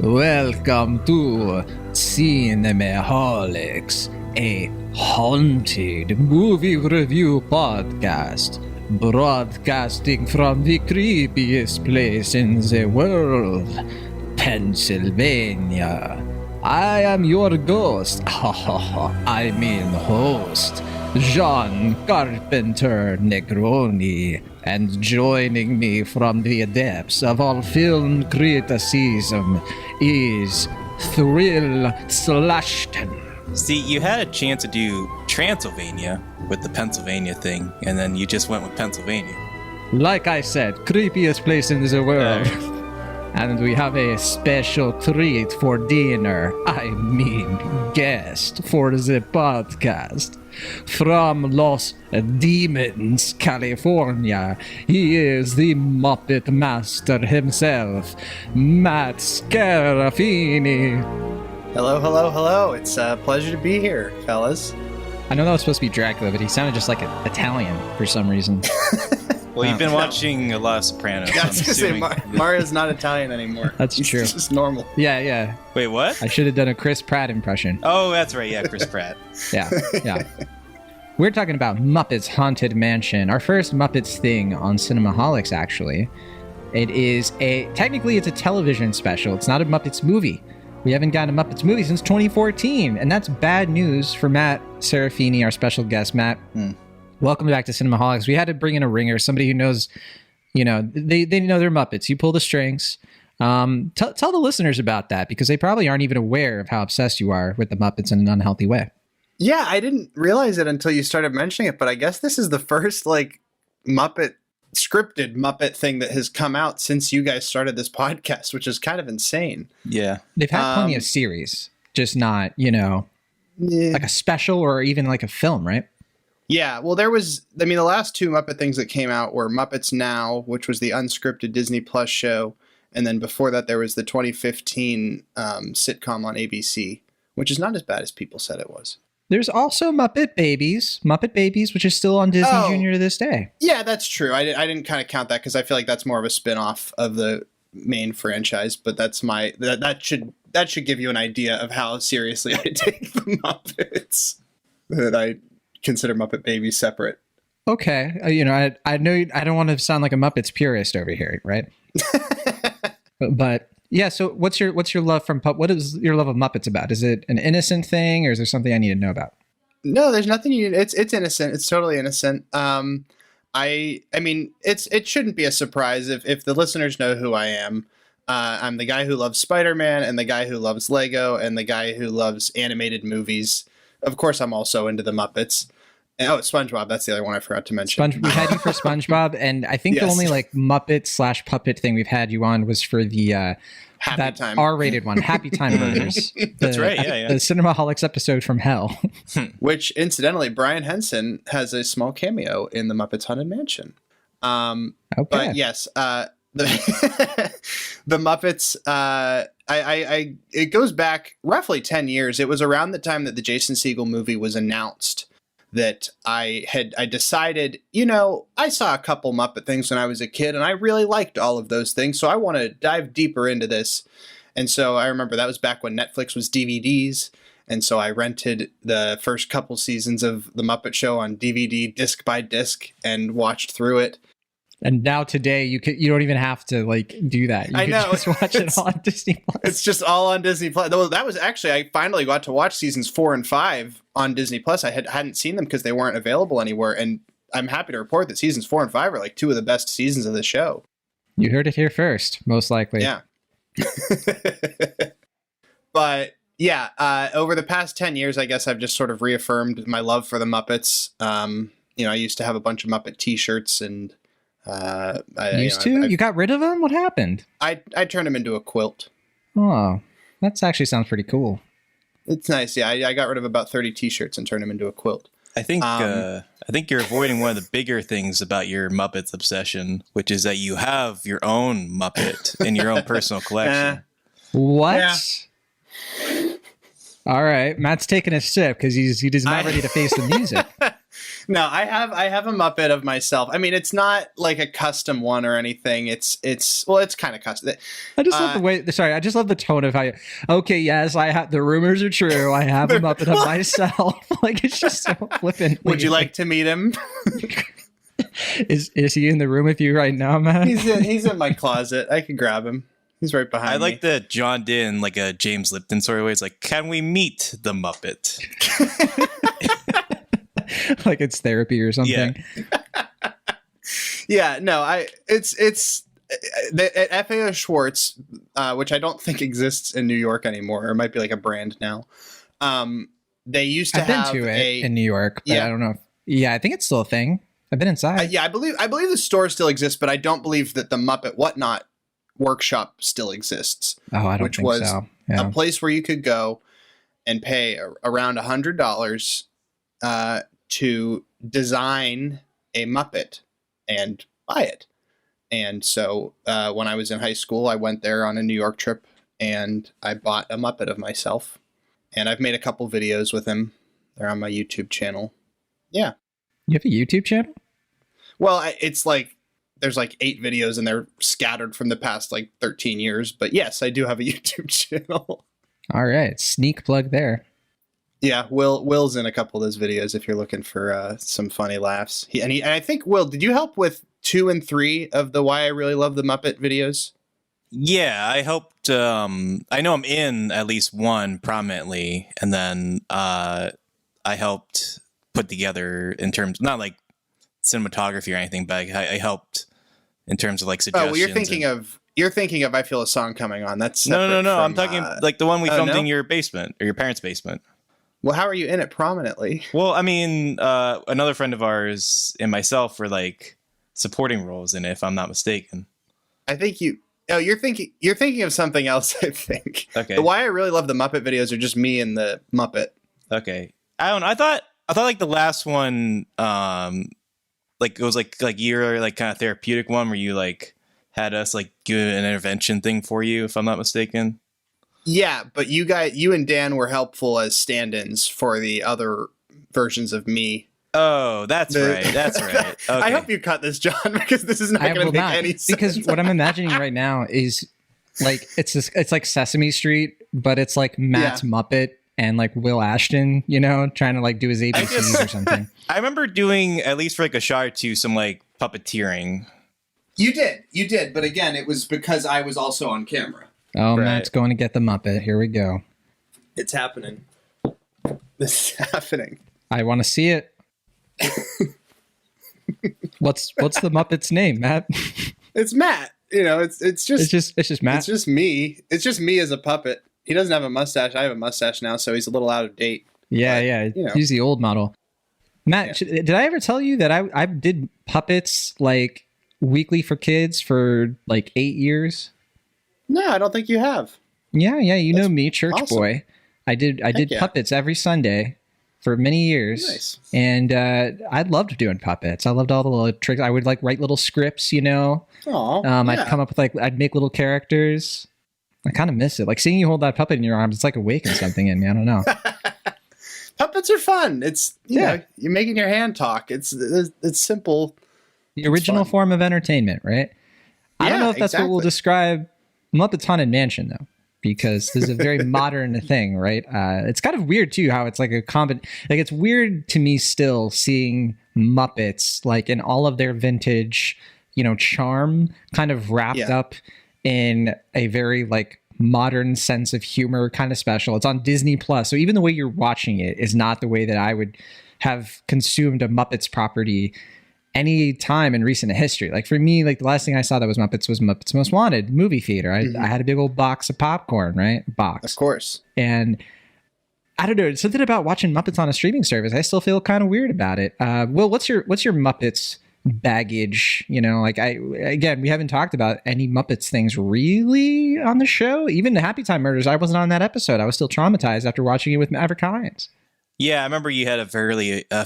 Welcome to Cinemaholics, a haunted movie review podcast, broadcasting from the creepiest place in the world, Pennsylvania. I am your ghost, I mean host, John Carpenter Negroni, and joining me from the depths of all film criticism is Thrill Slashton. See, you had a chance to do Transylvania with the Pennsylvania thing, and then you just went with Pennsylvania. Like I said, creepiest place in the world. And we have a special treat for dinner, guest for the podcast. From Los Demons, California, he is the Muppet Master himself, Matt Scarafini. Hello. It's a pleasure to be here, fellas. I know that was supposed to be Dracula, but he sounded just like an Italian for some reason. Well, you've been watching a lot of Sopranos. Yeah, I was going to say, Mario's not Italian anymore. That's true. He's just normal. Yeah. Wait, what? I should have done a Chris Pratt impression. Oh, that's right. Yeah, Chris Pratt. Yeah. We're talking about Muppets Haunted Mansion, our first Muppets thing on Cinemaholics, actually. Technically it's a television special. It's not a Muppets movie. We haven't gotten a Muppets movie since 2014, and that's bad news for Matt Serafini, our special guest. Matt, welcome back to Cinemaholics. We had to bring in a ringer, somebody who knows, they know their Muppets. You pull the strings. Tell the listeners about that, because they probably aren't even aware of how obsessed you are with the Muppets in an unhealthy way. Yeah, I didn't realize it until you started mentioning it, but I guess this is the first, scripted Muppet thing that has come out since you guys started this podcast, which is kind of insane. Yeah. They've had plenty of series, just not, like a special or even like a film, right? Yeah, well, the last two Muppet things that came out were Muppets Now, which was the unscripted Disney Plus show, and then before that there was the 2015 sitcom on ABC, which is not as bad as people said it was. There's also Muppet Babies, which is still on Disney Junior to this day. Yeah, that's true. I didn't kind of count that because I feel like that's more of a spin-off of the main franchise, but that should give you an idea of how seriously I take the Muppets. That I consider Muppet Babies separate. Okay, I know I don't want to sound like a Muppets purist over here, right? but yeah. So what's your love what is your love of Muppets about? Is it an innocent thing, or is there something I need to know about? No, there's nothing it's innocent. It's totally innocent. I mean, it shouldn't be a surprise if the listeners know who I am. I'm the guy who loves Spider-Man, and the guy who loves Lego, and the guy who loves animated movies. Of course, I'm also into the Muppets. Oh, SpongeBob. That's the other one I forgot to mention. We had you for SpongeBob, and I think the only Muppet/puppet thing we've had you on was for the that Time R-rated one, Happy Time Murders. That's right. Yeah. The Cinemaholics episode from hell. Which, incidentally, Brian Henson has a small cameo in the Muppets Haunted Mansion. Okay. But yes, the Muppets. It goes back roughly 10 years. It was around the time that the Jason Segel movie was announced that I decided, I saw a couple Muppet things when I was a kid, and I really liked all of those things, so I want to dive deeper into this. And so I remember that was back when Netflix was DVDs, and so I rented the first couple seasons of The Muppet Show on DVD, disc by disc, and watched through it. And now today, you don't even have to do that. You can just watch it on Disney Plus. It's just all on Disney Plus. That was actually, I finally got to watch seasons 4 and 5 on Disney Plus. I hadn't seen them because they weren't available anywhere. And I'm happy to report that seasons 4 and 5 are two of the best seasons of the show. You heard it here first, most likely. Yeah. But yeah, over the past 10 years, I guess I've just sort of reaffirmed my love for the Muppets. I used to have a bunch of Muppet t-shirts and You got rid of them? What happened? I turned them into a quilt. Oh, that actually sounds pretty cool. It's nice. Yeah, I got rid of about 30 t-shirts and turned them into a quilt. I think you're avoiding one of the bigger things about your Muppets obsession, which is that you have your own Muppet in your own personal collection. What? Yeah. All right, Matt's taking a sip because he's not ready to face the music. No, I have a Muppet of myself. I mean, it's not like a custom one or anything. It's kind of custom. I just love the way. Sorry, I just love the tone of how. Okay, yes, I have. The rumors are true. I have a Muppet of myself. Like it's just so flippant. Would you like to meet him? Is he in the room with you right now, Matt? He's in my closet. I can grab him. He's right behind me. I like that John did in like a James Lipton sort of way. It's like, can we meet the Muppet? Like it's therapy or something. Yeah, no, it's at FAO Schwartz, which I don't think exists in New York anymore, or it might be like a brand now. They used to have been to it in New York, but I don't know. I think it's still a thing. I've been inside. I believe the store still exists, but I don't believe that the Muppet Whatnot workshop still exists. Oh, I don't think so. Which was a place where you could go and pay around $100 to design a Muppet and buy it. And so when I was in high school, I went there on a New York trip and I bought a Muppet of myself. And I've made a couple videos with him. They're on my YouTube channel. Yeah. You have a YouTube channel? Well, it's like there's like 8 videos and they're scattered from the past like 13 years. But yes, I do have a YouTube channel. All right. Sneak plug there. Yeah, Will's in a couple of those videos if you're looking for some funny laughs. And I think, Will, did you help with 2 and 3 of the Why I Really Love the Muppet videos? Yeah, I helped. I know I'm in at least one prominently, and then I helped put together in terms, not like cinematography or anything, but I helped in terms of like suggestions. Oh, well, you're thinking of I Feel a Song Coming On. That's no. I'm talking like the one we filmed in your basement or your parents' basement. Well, how are you in it prominently? Well, I mean, another friend of ours and myself were like supporting roles in it, if I'm not mistaken. I think you're thinking of something else, I think. Okay. The Why I Really Love the Muppet videos are just me and the Muppet. Okay. I don't know. I thought like the last one, like it was like your like kind of therapeutic one where you like had us like do an intervention thing for you, if I'm not mistaken. Yeah, but you and Dan were helpful as stand-ins for the other versions of me. Oh, that's right. That's right. Okay. I hope you cut this, John, because this is not going to make any sense. Because what I'm imagining right now is like it's like Sesame Street, but it's like Matt's Muppet and like Will Ashton, trying to like do his ABCs or something. I remember doing at least for like a shot or two some like puppeteering. You did, but again, it was because I was also on camera. Oh, right. Matt's going to get the Muppet. Here we go. It's happening. This is happening. I want to see it. What's the Muppet's name, Matt? It's Matt. It's just Matt. It's just me. It's just me as a puppet. He doesn't have a mustache. I have a mustache now, so he's a little out of date. Yeah. He's the old model. Matt, did I ever tell you that I did puppets like weekly for kids for like 8 years? No, I don't think you have. Yeah. You know me, church boy. I did puppets every Sunday for many years. Nice. And I loved doing puppets. I loved all the little tricks. I would like write little scripts, I'd come up with I'd make little characters. I kind of miss it. Like seeing you hold that puppet in your arms, it's like awakening something in me. I don't know. Puppets are fun. It's, you're making your hand talk. It's simple. The original form of entertainment, right? I don't know if that's what we'll describe Muppets Haunted Mansion, though, because this is a very modern thing, right? It's kind of weird, too, how it's like it's weird to me still seeing Muppets like in all of their vintage, charm kind of wrapped up in a very like modern sense of humor kind of special. It's on Disney Plus. So even the way you're watching it is not the way that I would have consumed a Muppets property any time in recent history. Like for me, like the last thing I saw that was Muppets Most Wanted movie theater. I had a big old box of popcorn, right? Of course. And I don't know, something about watching Muppets on a streaming service. I still feel kind of weird about it. Will, what's your Muppets baggage? We haven't talked about any Muppets things really on the show. Even the Happy Time Murders, I wasn't on that episode. I was still traumatized after watching it with Maverick Hines. Yeah, I remember you had a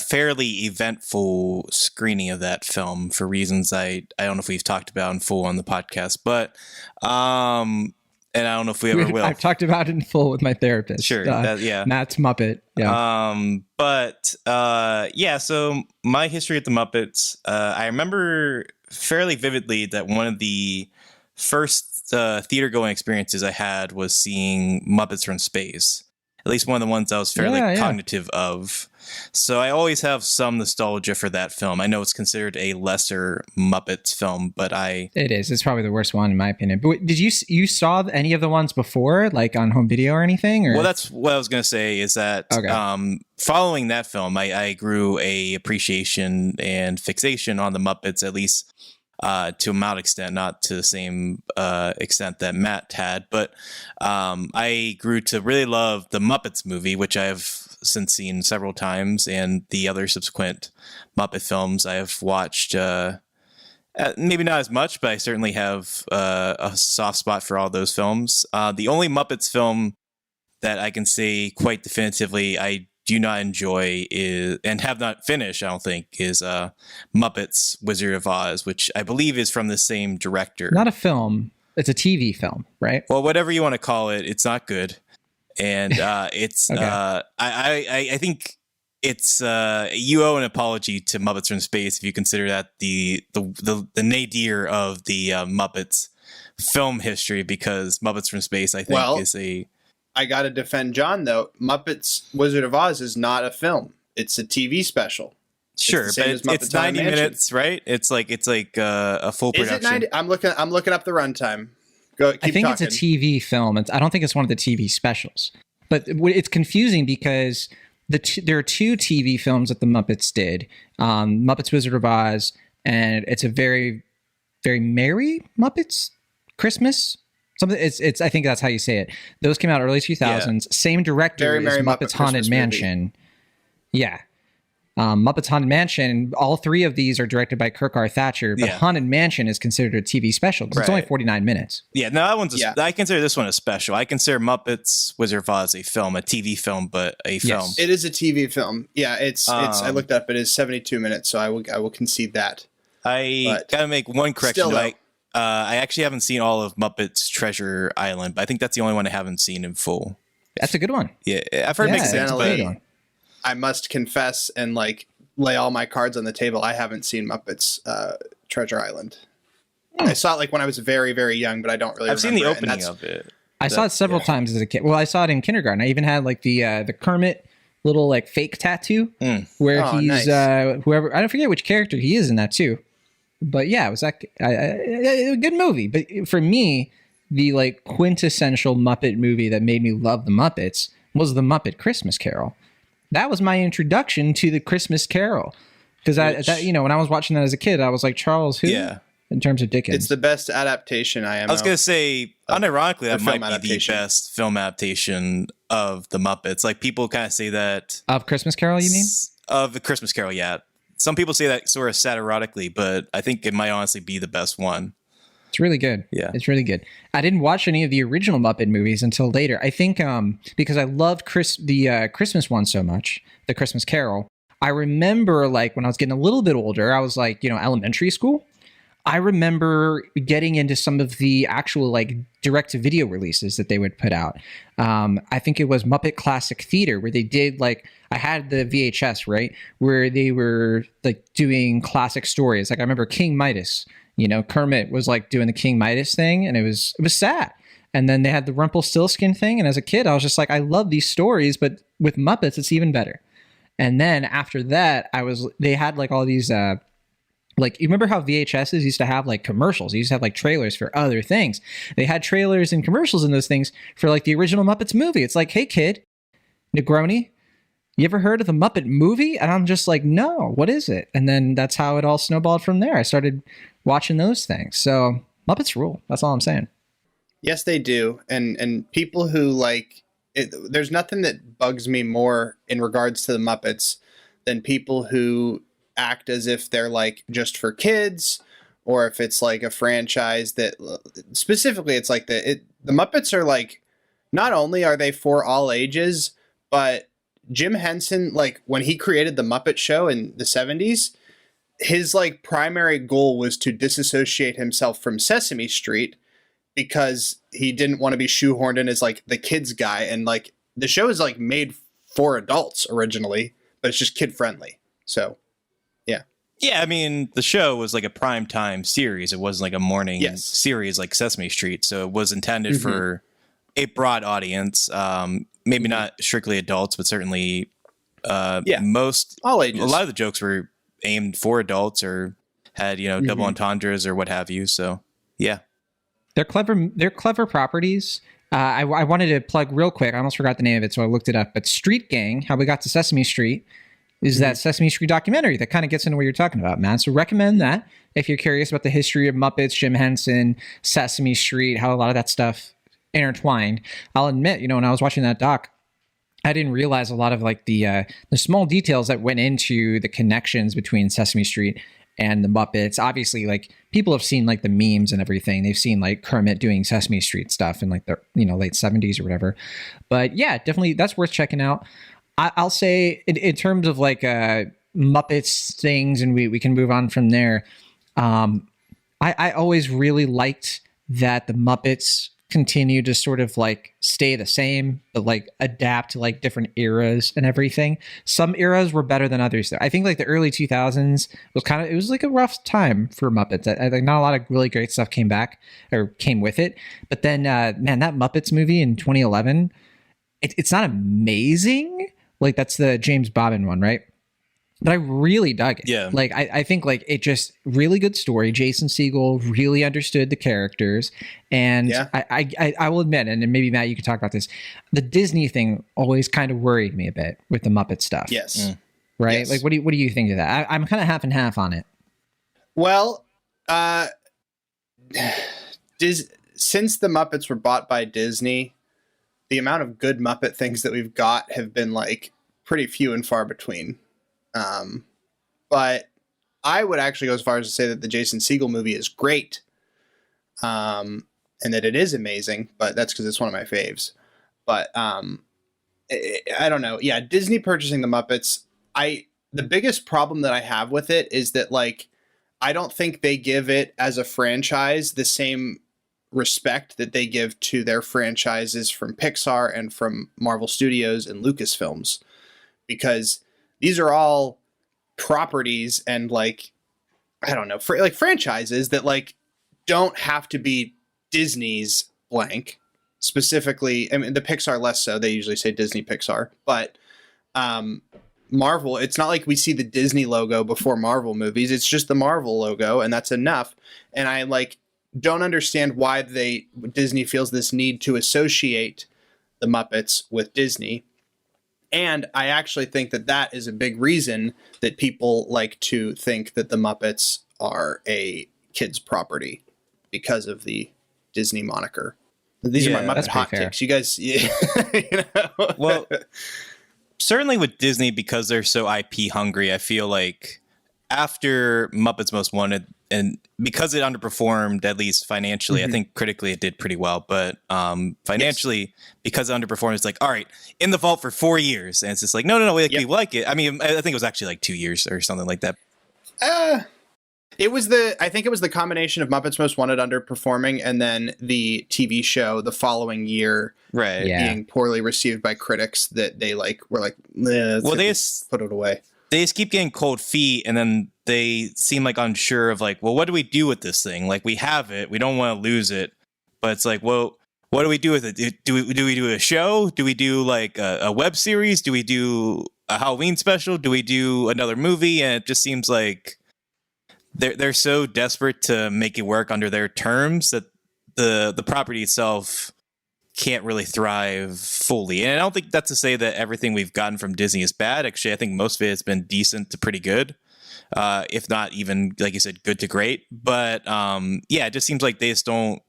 fairly eventful screening of that film for reasons I don't know if we've talked about in full on the podcast, but and I don't know if we ever will. I've talked about it in full with my therapist. Sure, yeah. Matt's Muppet. Yeah. So my history with the Muppets, I remember fairly vividly that one of the first theater going experiences I had was seeing Muppets from Space. At least one of the ones I was fairly cognitive of. So I always have some nostalgia for that film. I know it's considered a lesser Muppets film, but it is. It's probably the worst one in my opinion. But did you saw any of the ones before, like on home video or anything? Or? Well, that's what I was going to say. Is that following that film, I grew a appreciation and fixation on the Muppets, at least to a mild extent, not to the same extent that Matt had. But I grew to really love the Muppets movie, which I have since seen several times, and the other subsequent Muppet films I have watched. Maybe not as much, but I certainly have a soft spot for all those films. The only Muppets film that I can say quite definitively I do not enjoy is, and have not finished, I don't think, is Muppets Wizard of Oz, which I believe is from the same director. Not a film. It's a TV film, right? Well, whatever you want to call it, it's not good. And it's Okay. I think it's you owe an apology to Muppets from Space if you consider that the nadir of the Muppets film history, because Muppets from Space I think is a. I got to defend John though. Muppets Wizard of Oz is not a film; it's a TV special. Sure, but it's 90 minutes, right? It's like a full production. Is it 90? I'm looking up the runtime. I think it's a TV film. I don't think it's one of the TV specials. But it's confusing because there are two TV films that the Muppets did. Muppets Wizard of Oz, and it's a very, very merry Muppets Christmas. Something. It's. I think that's how you say it. Those came out early 2000s. Yeah. Same director as Muppets Haunted Mansion. Yeah. Muppets Haunted Mansion, all three of these are directed by Kirk R. Thatcher, but Haunted Mansion is considered a TV special because it's only 49 minutes. Yeah, no, that one's I consider this one a special. I consider Muppets Wizard of Oz a film, a TV film, but a film. It is a TV film. Yeah, it's I looked up, it is 72 minutes, so I will concede that. I got to make one correction. I actually haven't seen all of Muppets Treasure Island, but I think that's the only one I haven't seen in full. That's a good one. Yeah, I've heard it makes sense, but I must confess and lay all my cards on the table. I haven't seen Muppets Treasure Island. I saw it when I was very, very young, but I don't really. I've seen the opening of it. I saw it several times as a kid. Well, I saw it in kindergarten. I even had the Kermit little fake tattoo where he's nice. Whoever, I don't forget which character he is in that too. But yeah, it was a good movie. But for me, the quintessential Muppet movie that made me love the Muppets was the Muppet Christmas Carol. That was my introduction to the Christmas Carol, because when I was watching that as a kid, I was like, Charles who? Yeah. In terms of Dickens, it's the best adaptation. I was gonna say, unironically, that might be the best film adaptation of the Muppets. People kind of say that of Christmas Carol. You mean of the Christmas Carol? Yeah. Some people say that sort of satirotically, but I think it might honestly be the best one. It's really good. Yeah. It's really good. I didn't watch any of the original Muppet movies until later. I think because I loved the Christmas one so much, the Christmas Carol. I remember when I was getting a little bit older, I was elementary school. I remember getting into some of the actual direct-to-video releases that they would put out. I think it was Muppet Classic Theater where they did I had the VHS, right, where they were doing classic stories. I remember King Midas. Kermit was doing the King Midas thing, and it was sad. And then they had the Rumpelstiltskin thing, and as a kid, I was just I love these stories, but with Muppets, it's even better. And then after that, they had all these. You remember how VHSs used to have commercials? They used to have trailers for other things. They had trailers and commercials in those things for the original Muppets movie. It's hey kid, Negroni, you ever heard of the Muppet movie? And I'm just no, what is it? And then that's how it all snowballed from there. I started watching those things. So Muppets rule. That's all I'm saying. Yes, they do. And people who there's nothing that bugs me more in regards to the Muppets than people who act as if they're just for kids, or if it's a franchise that specifically it's the Muppets are not only are they for all ages, but Jim Henson, when he created the Muppet Show in the 70s, his primary goal was to disassociate himself from Sesame Street because he didn't want to be shoehorned in as like the kids guy. And like the show is like made for adults originally, but it's just kid friendly. So, yeah. Yeah, I mean, the show was like a primetime series. It wasn't like a morning series like Sesame Street. So it was intended for a broad audience. Maybe not strictly adults, but certainly most all ages. A lot of the jokes were aimed for adults or had, double entendres or what have you. So, yeah. They're clever properties. I wanted to plug real quick. I almost forgot the name of it, so I looked it up. But Street Gang, How We Got to Sesame Street, is that Sesame Street documentary that kind of gets into what you're talking about, man. So recommend that if you're curious about the history of Muppets, Jim Henson, Sesame Street, how a lot of that stuff intertwined. I'll admit, when I was watching that doc, I didn't realize a lot of like the small details that went into the connections between Sesame Street and the Muppets. Obviously, like people have seen like the memes and everything. They've seen like Kermit doing Sesame Street stuff in like the late 70s or whatever. But yeah, definitely that's worth checking out. I'll say in terms of like Muppets things, and we can move on from there. I always really liked that the Muppets continue to sort of like stay the same, but like adapt to like different eras and everything. Some eras were better than others. I think like the early 2000s it was like a rough time for Muppets. I think not a lot of really great stuff came with it. But then, man, that Muppets movie in 2011, it's not amazing. Like that's the James Bobbin one, right? But I really dug it. Yeah. Like I think like it just really good story. Jason Segel really understood the characters. And I will admit, and maybe Matt, you could talk about this. The Disney thing always kind of worried me a bit with the Muppet stuff. Yes. Right? Yes. Like what do you think of that? I'm kind of half and half on it. Well, since the Muppets were bought by Disney, the amount of good Muppet things that we've got have been like pretty few and far between. But I would actually go as far as to say that the Jason Segel movie is great. And that it is amazing, but that's because it's one of my faves. But I don't know. Yeah, Disney purchasing the Muppets. The biggest problem that I have with it is that like I don't think they give it as a franchise the same respect that they give to their franchises from Pixar and from Marvel Studios and Lucasfilms, because these are all properties and like, I don't know, like franchises that like don't have to be Disney's blank specifically. I mean, the Pixar less so, they usually say Disney Pixar, but Marvel, it's not like we see the Disney logo before Marvel movies. It's just the Marvel logo and that's enough. And I like don't understand why Disney feels this need to associate the Muppets with Disney. And I actually think that is a big reason that people like to think that the Muppets are a kid's property because of the Disney moniker. These are my Muppet hot takes. You guys, Well, certainly with Disney, because they're so IP hungry, I feel like after Muppets Most Wanted, and because it underperformed, at least financially, I think critically it did pretty well. But financially, because it underperformed, it's like, all right, in the vault for 4 years. And it's just like, no, we like it. I mean, I think it was actually like 2 years or something like that. I think it was the combination of Muppets Most Wanted underperforming and then the TV show the following year being poorly received by critics that they were like, they put it away. They just keep getting cold feet, and then they seem like unsure of like, well, what do we do with this thing? Like, we have it, we don't want to lose it, but it's like, well, what do we do with it? Do we do a show? Do we do like a web series? Do we do a Halloween special? Do we do another movie? And it just seems like they're so desperate to make it work under their terms that the property itself can't really thrive fully. And I don't think that's to say that everything we've gotten from Disney is bad. Actually, I think most of it has been decent to pretty good, if not even, like you said, good to great. But it just seems like they just don't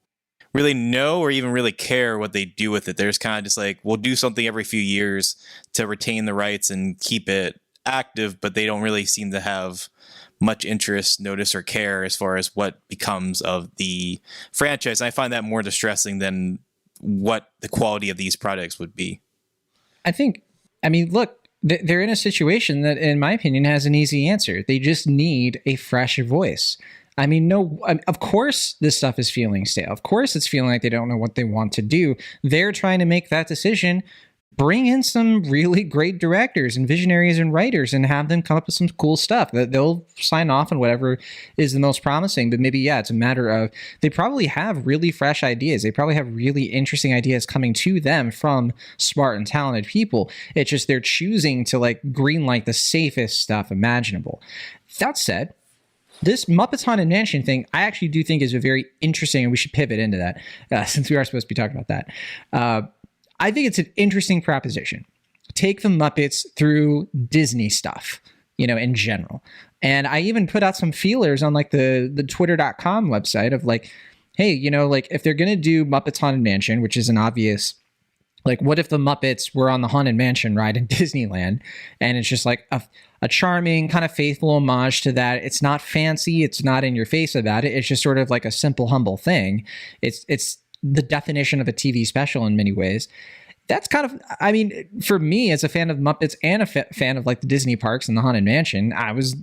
really know or even really care what they do with it. They're just kind of just like, we'll do something every few years to retain the rights and keep it active, but they don't really seem to have much interest, notice, or care as far as what becomes of the franchise. And I find that more distressing than what the quality of these products would be. Look, they're in a situation that, in my opinion, has an easy answer. They just need a fresh voice. I mean, no, of course this stuff is feeling stale. Of course it's feeling like they don't know what they want to do. They're trying to make that decision. Bring in some really great directors and visionaries and writers and have them come up with some cool stuff that they'll sign off on whatever is the most promising. But maybe, yeah, it's a matter of they probably have really fresh ideas. They probably have really interesting ideas coming to them from smart and talented people. It's just they're choosing to like greenlight the safest stuff imaginable. That said, this Muppets Haunted Mansion thing, I actually do think is a very interesting, and we should pivot into that since we are supposed to be talking about that. I think it's an interesting proposition. Take the Muppets through Disney stuff, in general. And I even put out some feelers on like the twitter.com website of like, hey, like if they're going to do Muppets Haunted Mansion, which is an obvious, like what if the Muppets were on the Haunted Mansion ride in Disneyland? And it's just like a charming kind of faithful homage to that. It's not fancy. It's not in your face about it. It's just sort of like a simple, humble thing. It's the definition of a TV special in many ways. That's kind of, I mean, for me as a fan of Muppets and a fan of like the Disney parks and the Haunted Mansion, I was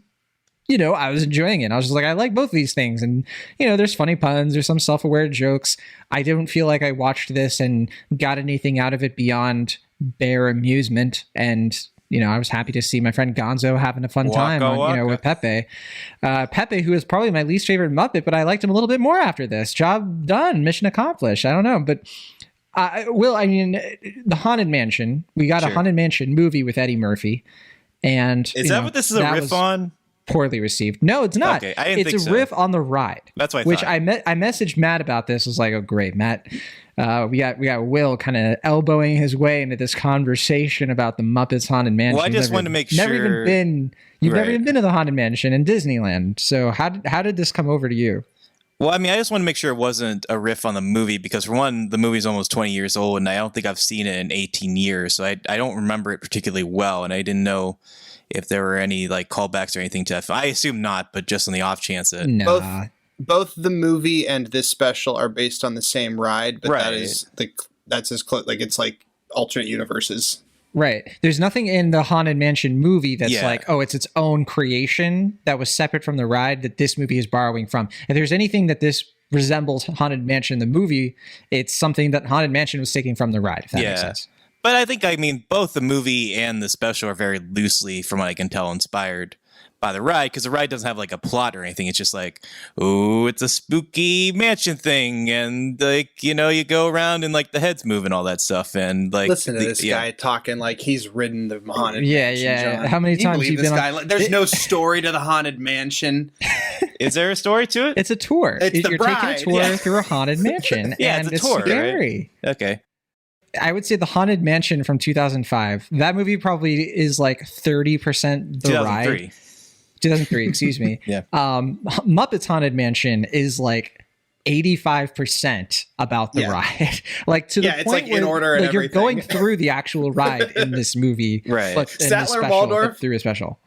enjoying it. I was just like, I like both of these things. And, there's funny puns, there's some self-aware jokes. I don't feel like I watched this and got anything out of it beyond bare amusement. And, I was happy to see my friend Gonzo having a fun time with Pepe. Pepe, who is probably my least favorite Muppet, but I liked him a little bit more after this. Job done, mission accomplished. I don't know, but the Haunted Mansion, we got a Haunted Mansion movie with Eddie Murphy. And is that what this is a riff on? Poorly received. No, it's not. Okay, I didn't think it's a riff on the ride. That's why I messaged Matt about this. I was like, oh great, Matt. We got Will kind of elbowing his way into this conversation about the Muppets Haunted Mansion. Well, I just wanted to make sure You've never even been to the Haunted Mansion in Disneyland. So how did this come over to you? Well, I mean, I just want to make sure it wasn't a riff on the movie because, for one, the movie's almost 20 years old, and I don't think I've seen it in 18 years, so I don't remember it particularly well, and I didn't know if there were any like callbacks or anything to that. I assume not, but just on the off chance that both the movie and this special are based on the same ride, but that's as close, like it's like alternate universes. Right. There's nothing in the Haunted Mansion movie that's like, oh, it's its own creation that was separate from the ride that this movie is borrowing from. If there's anything that this resembles Haunted Mansion, the movie, it's something that Haunted Mansion was taking from the ride, if that makes sense. But I think, both the movie and the special are very loosely, from what I can tell, inspired by the ride, because the ride doesn't have like a plot or anything. It's just like, oh, it's a spooky mansion thing, and like you go around and like the heads move and all that stuff, and like listen to this guy talking like he's ridden the Haunted Mansion. John. How many times you've been on? There's no story to the Haunted Mansion. Is there a story to it? It's a tour. You're taking a tour through a haunted mansion. And it's a tour, scary. Right? Okay. I would say the Haunted Mansion from 2005. That movie probably is like 30% the ride. 2003, excuse me. Yeah. Muppets Haunted Mansion is like 85% about the ride. Like to the point it's like where in order and like you're everything. going through the actual ride in this movie, right? But in this special, Waldorf through a special.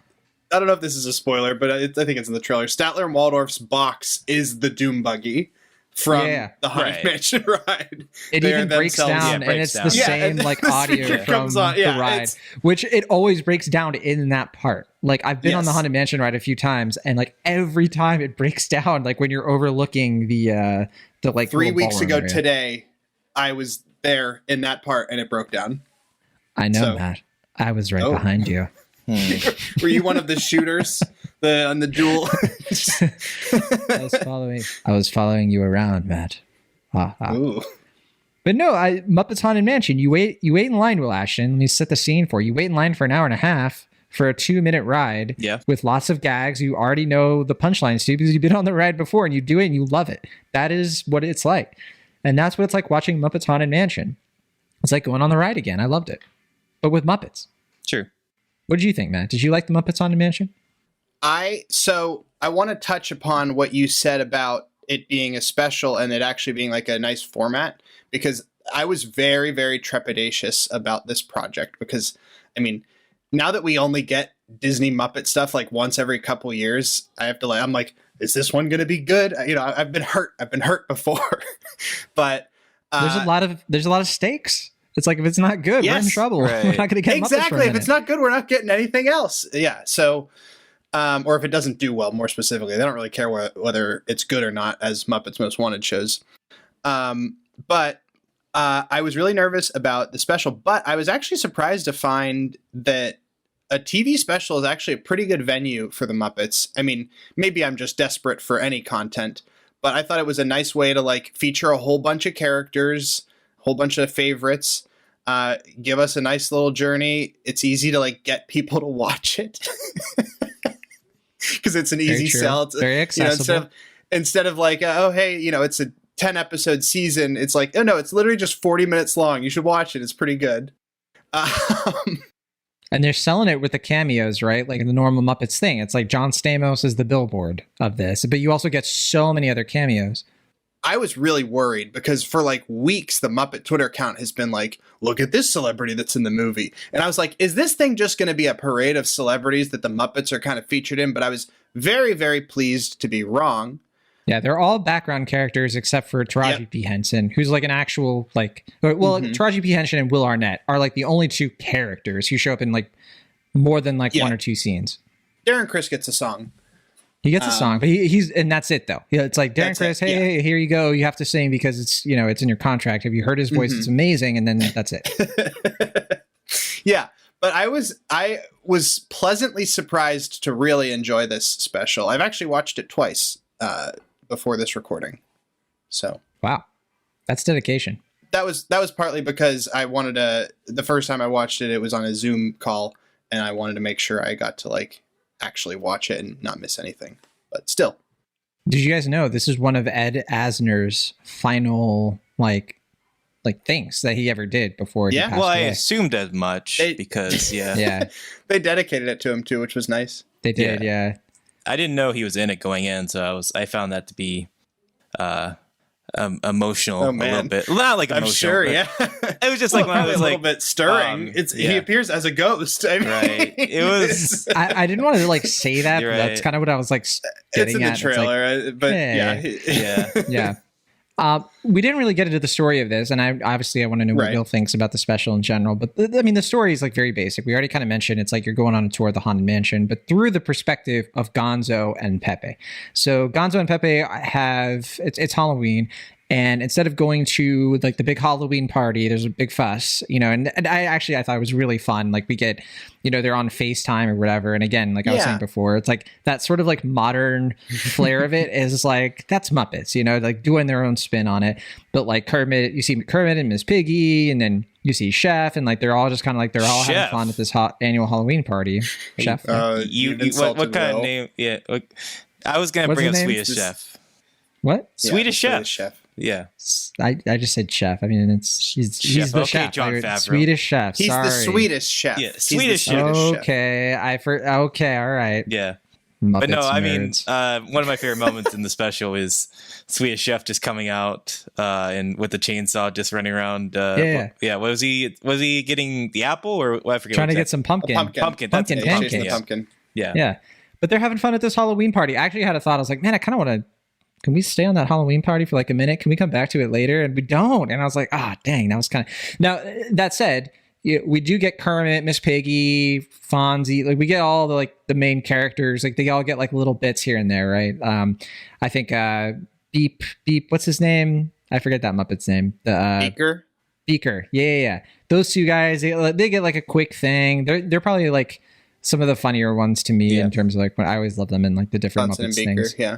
I don't know if this is a spoiler, but I think it's in the trailer. Statler and Waldorf's box is the Doom Buggy from the Haunted Mansion ride. It even breaks down, and it's the same like audio from the ride, which it always breaks down in that part. Like I've been on the Haunted Mansion ride a few times, and like every time it breaks down, like when you're overlooking the like 3 weeks ago today, I was there in that part, and it broke down. I know, Matt. I was right behind you. Were you one of the shooters on the duel? I was following you around, Matt. Ooh. But no, Muppets Haunted Mansion. You wait in line, Will Ashton. Let me set the scene for you. You wait in line for an hour and a half for a 2-minute ride with lots of gags. You already know the punchlines too because you've been on the ride before, and you do it and you love it. That is what it's like. And that's what it's like watching Muppets Haunted Mansion. It's like going on the ride again. I loved it. But with Muppets. Sure. What did you think, Matt? Did you like the Muppets Haunted Mansion? I want to touch upon what you said about it being a special and it actually being like a nice format, because I was very, very trepidatious about this project because, now that we only get Disney Muppet stuff like once every couple years, I'm like, is this one going to be good? I've been hurt before, but there's a lot of stakes. It's like, if it's not good, we're in trouble. Right. We're not going to get exactly. If it's not good, we're not getting anything else. Yeah. So Or if it doesn't do well, more specifically. They don't really care whether it's good or not, as Muppets Most Wanted shows. But I was really nervous about the special, but I was actually surprised to find that a TV special is actually a pretty good venue for the Muppets. I mean, maybe I'm just desperate for any content, but I thought it was a nice way to like feature a whole bunch of characters, a whole bunch of favorites, give us a nice little journey. It's easy to like get people to watch it because it's an easy sell. It's, very accessible. Instead of like, oh, hey, it's a 10 episode season. It's like, oh no, it's literally just 40 minutes long. You should watch it. It's pretty good. And they're selling it with the cameos, right? Like the normal Muppets thing. It's like John Stamos is the billboard of this, but you also get so many other cameos. I was really worried because for like weeks, the Muppet Twitter account has been like, look at this celebrity that's in the movie. And I was like, is this thing just going to be a parade of celebrities that the Muppets are kind of featured in? But I was very, very pleased to be wrong. Yeah, they're all background characters except for Taraji P. Henson, who's like an actual Taraji P. Henson and Will Arnett are like the only two characters who show up in like more than like one or two scenes. Darren Criss gets a song. He gets a song, but he's and that's it though. Yeah, it's like Darren Criss, hey, here you go. You have to sing because it's it's in your contract. Have you heard his voice? It's amazing, and then that's it. Yeah. But I was pleasantly surprised to really enjoy this special. I've actually watched it twice before this recording. So wow, that's dedication. That was partly because I wanted to. The first time I watched it, it was on a Zoom call, and I wanted to make sure I got to like actually watch it and not miss anything. But still, did you guys know this is one of Ed Asner's final like things that he ever did before he passed away? I assumed as much because they dedicated it to him too, which was nice. They did, yeah. I didn't know he was in it going in, so I found that to be emotional a little bit. Not like emotional. I'm sure, yeah. It was just like when I was a little bit stirring. He appears as a ghost. I mean, right. It was. I didn't want to like say that, but that's kind of what I was like getting at. It's in the trailer, like, but yeah. We didn't really get into the story of this, and I want to know what Bill thinks about the special in general. But the story is like very basic. We already kind of mentioned it's like you're going on a tour of the Haunted Mansion, but through the perspective of Gonzo and Pepe. So Gonzo and Pepe have it's Halloween. And instead of going to like the big Halloween party, there's a big fuss, and I thought it was really fun. Like we get, they're on FaceTime or whatever. And again, like I was saying before, it's like that sort of like modern flair of it is like, that's Muppets, like doing their own spin on it. But like Kermit, you see Kermit and Miss Piggy, and then you see Chef, and like they're all just kind of like, they're all having fun at this annual Halloween party. Chef. What kind of name? Yeah. I was going to bring up Swedish Chef. What? Swedish Chef. Yeah, I just said chef. I mean, he's the chef. John Favreau. Swedish chef. He's the Swedish chef. Yeah, Swedish chef. Okay, okay, all right. Yeah, Muppets but no, I mean, nerds. one of my favorite moments in the special is Swedish Chef just coming out and with the chainsaw, just running around. Yeah. Was he getting the apple or I forget? Trying to get some pumpkin. Pumpkin pancakes. Pumpkin. Yeah. But they're having fun at this Halloween party. I actually had a thought. I was like, man, I kind of want to. Can we stay on that Halloween party for like a minute? Can we come back to it later? And we don't. And I was like, dang, that was kind of. Now, that said, we do get Kermit, Miss Piggy, Fonzie. Like we get all the main characters. Like they all get like little bits here and there, right? I think Beep, what's his name? I forget that Muppet's name. Beaker. Yeah. Those two guys, they get like a quick thing. They're probably like some of the funnier ones to me in terms of like when I always love them in like the different Johnson Muppets and Beaker, things. Yeah.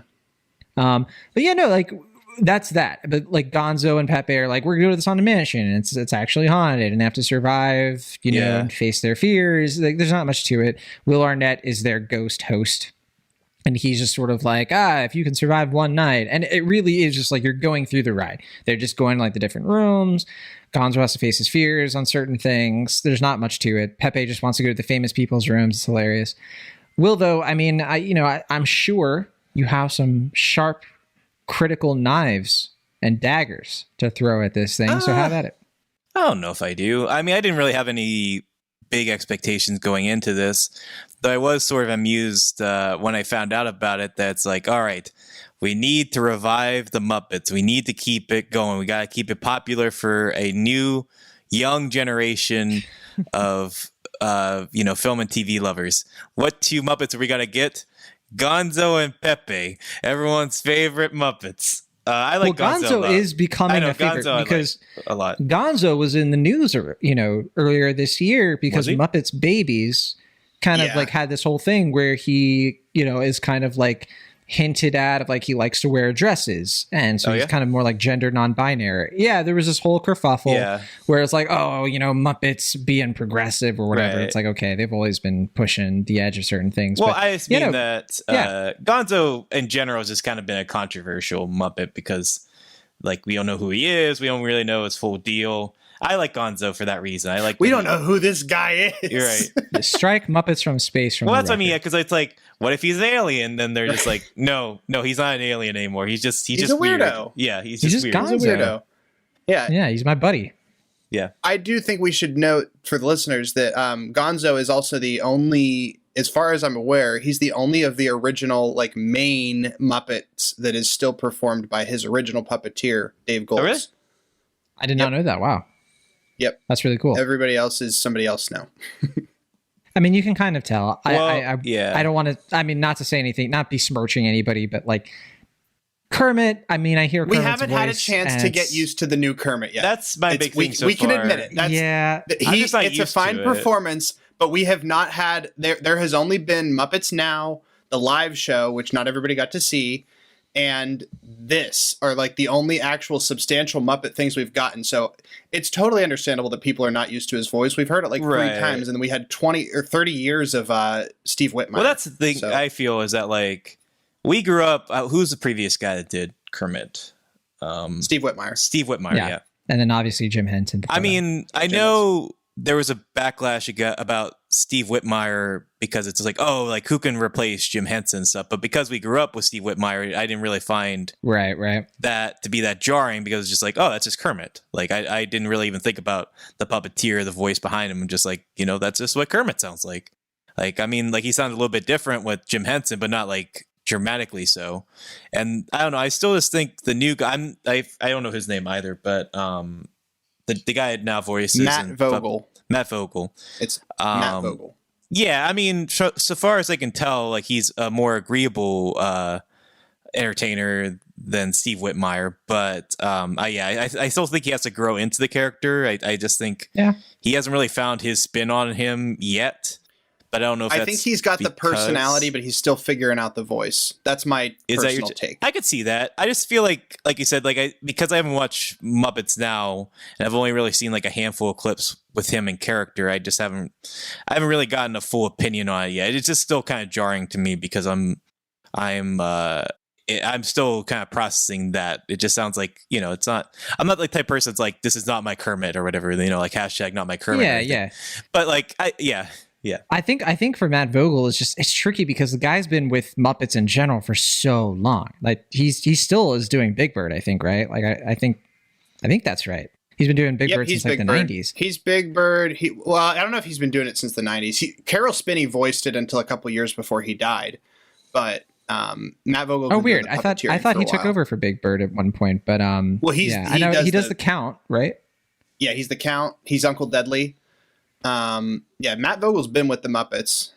But like that's that. But like Gonzo and Pepe are like, we're going to this haunted mansion, and it's actually haunted, and they have to survive, and face their fears. Like there's not much to it. Will Arnett is their ghost host, and he's just sort of like, if you can survive one night, and it really is just like you're going through the ride. They're just going to like the different rooms. Gonzo has to face his fears on certain things. There's not much to it. Pepe just wants to go to the famous people's rooms. It's hilarious. Will, though, I mean, I'm sure you have some sharp, critical knives and daggers to throw at this thing. So have at it. I don't know if I do. I mean, I didn't really have any big expectations going into this, though I was sort of amused when I found out about it. That's like, all right, we need to revive the Muppets. We need to keep it going. We got to keep it popular for a new, young generation of film and TV lovers. What two Muppets are we gonna get? Gonzo and Pepe, everyone's favorite Muppets. I like Gonzo is becoming a favorite because a lot. Gonzo was in the news, earlier this year because Muppets Babies kind of like had this whole thing where he, is kind of like hinted at of like he likes to wear dresses, and so he's kind of more like gender non-binary. Yeah, there was this whole kerfuffle where it's like, Muppets being progressive or whatever. Right. It's like, okay, they've always been pushing the edge of certain things. Well, but, I just mean that Gonzo in general has just kind of been a controversial Muppet because, like, we don't know who he is. We don't really know his full deal. I like Gonzo for that reason. We don't know who this guy is. You're right. Strike Muppets from space from. Well, that's what I mean. Because it's like, what if he's an alien? Then they're just like, no, he's not an alien anymore. He's just a weirdo. Weird. Yeah, he's just weird. Gonzo. He's a weirdo. Yeah, he's my buddy. Yeah, I do think we should note for the listeners that Gonzo is also the only, as far as I'm aware, he's the only of the original like main Muppets that is still performed by his original puppeteer, Dave Goelz. Oh, really? I did not know that. Wow. Yep. That's really cool. Everybody else is somebody else now. I mean, you can kind of tell. Well, I don't want to, not to say anything, not besmirching anybody, but like Kermit, I hear Kermit's we haven't had a chance to get used to the new Kermit yet. That's my big thing so we far. can admit it. It's a fine performance, but we have not had, there has only been Muppets Now, the live show, which not everybody got to see, and this are like the only actual substantial Muppet things we've gotten. So it's totally understandable that people are not used to his voice. We've heard it like 3 times, and then we had 20 or 30 years of Steve Whitmire. Well, that's the thing I feel is that like we grew up. Who's the previous guy that did Kermit? Steve Whitmire. Steve Whitmire, yeah. And then obviously Jim Henson. I mean, I know there was a backlash about Steve Whitmire because it's like, oh, like who can replace Jim Henson and stuff. But because we grew up with Steve Whitmire, I didn't really find that to be that jarring because it's just like, oh, that's just Kermit. Like I didn't really even think about the puppeteer, the voice behind him, and just like, that's just what Kermit sounds like. Like, I mean, like he sounded a little bit different with Jim Henson, but not like dramatically so. And I don't know, I still just think the new guy, I don't know his name either, but the guy that now voices Matt Vogel. Matt Vogel. It's Matt Vogel. Yeah, I mean, so far as I can tell, like he's a more agreeable entertainer than Steve Whitmire. But I still think he has to grow into the character. I just think he hasn't really found his spin on him yet. But I don't know if I think he's got the personality, but he's still figuring out the voice. That's my personal take. I could see that. I just feel like you said, because I haven't watched Muppets Now, and I've only really seen like a handful of clips with him in character. I haven't really gotten a full opinion on it yet. It's just still kind of jarring to me because I'm still kind of processing that. It just sounds like, it's not, I'm not like the type of person that's like, this is not my Kermit or whatever, like hashtag not my Kermit. Yeah. But like, Yeah. I think for Matt Vogel it's tricky because the guy's been with Muppets in general for so long. Like he still is doing Big Bird, I think, right? Like I think that's right. He's been doing Big Bird since like the 90s. He's Big Bird. I don't know if he's been doing it since the 90s. Carol Spinney voiced it until a couple years before he died. But Matt Vogel. Oh, weird. I thought he took over for Big Bird at one point, but I know he does the Count, right? Yeah, he's the Count. He's Uncle Deadly. Matt Vogel's been with the Muppets.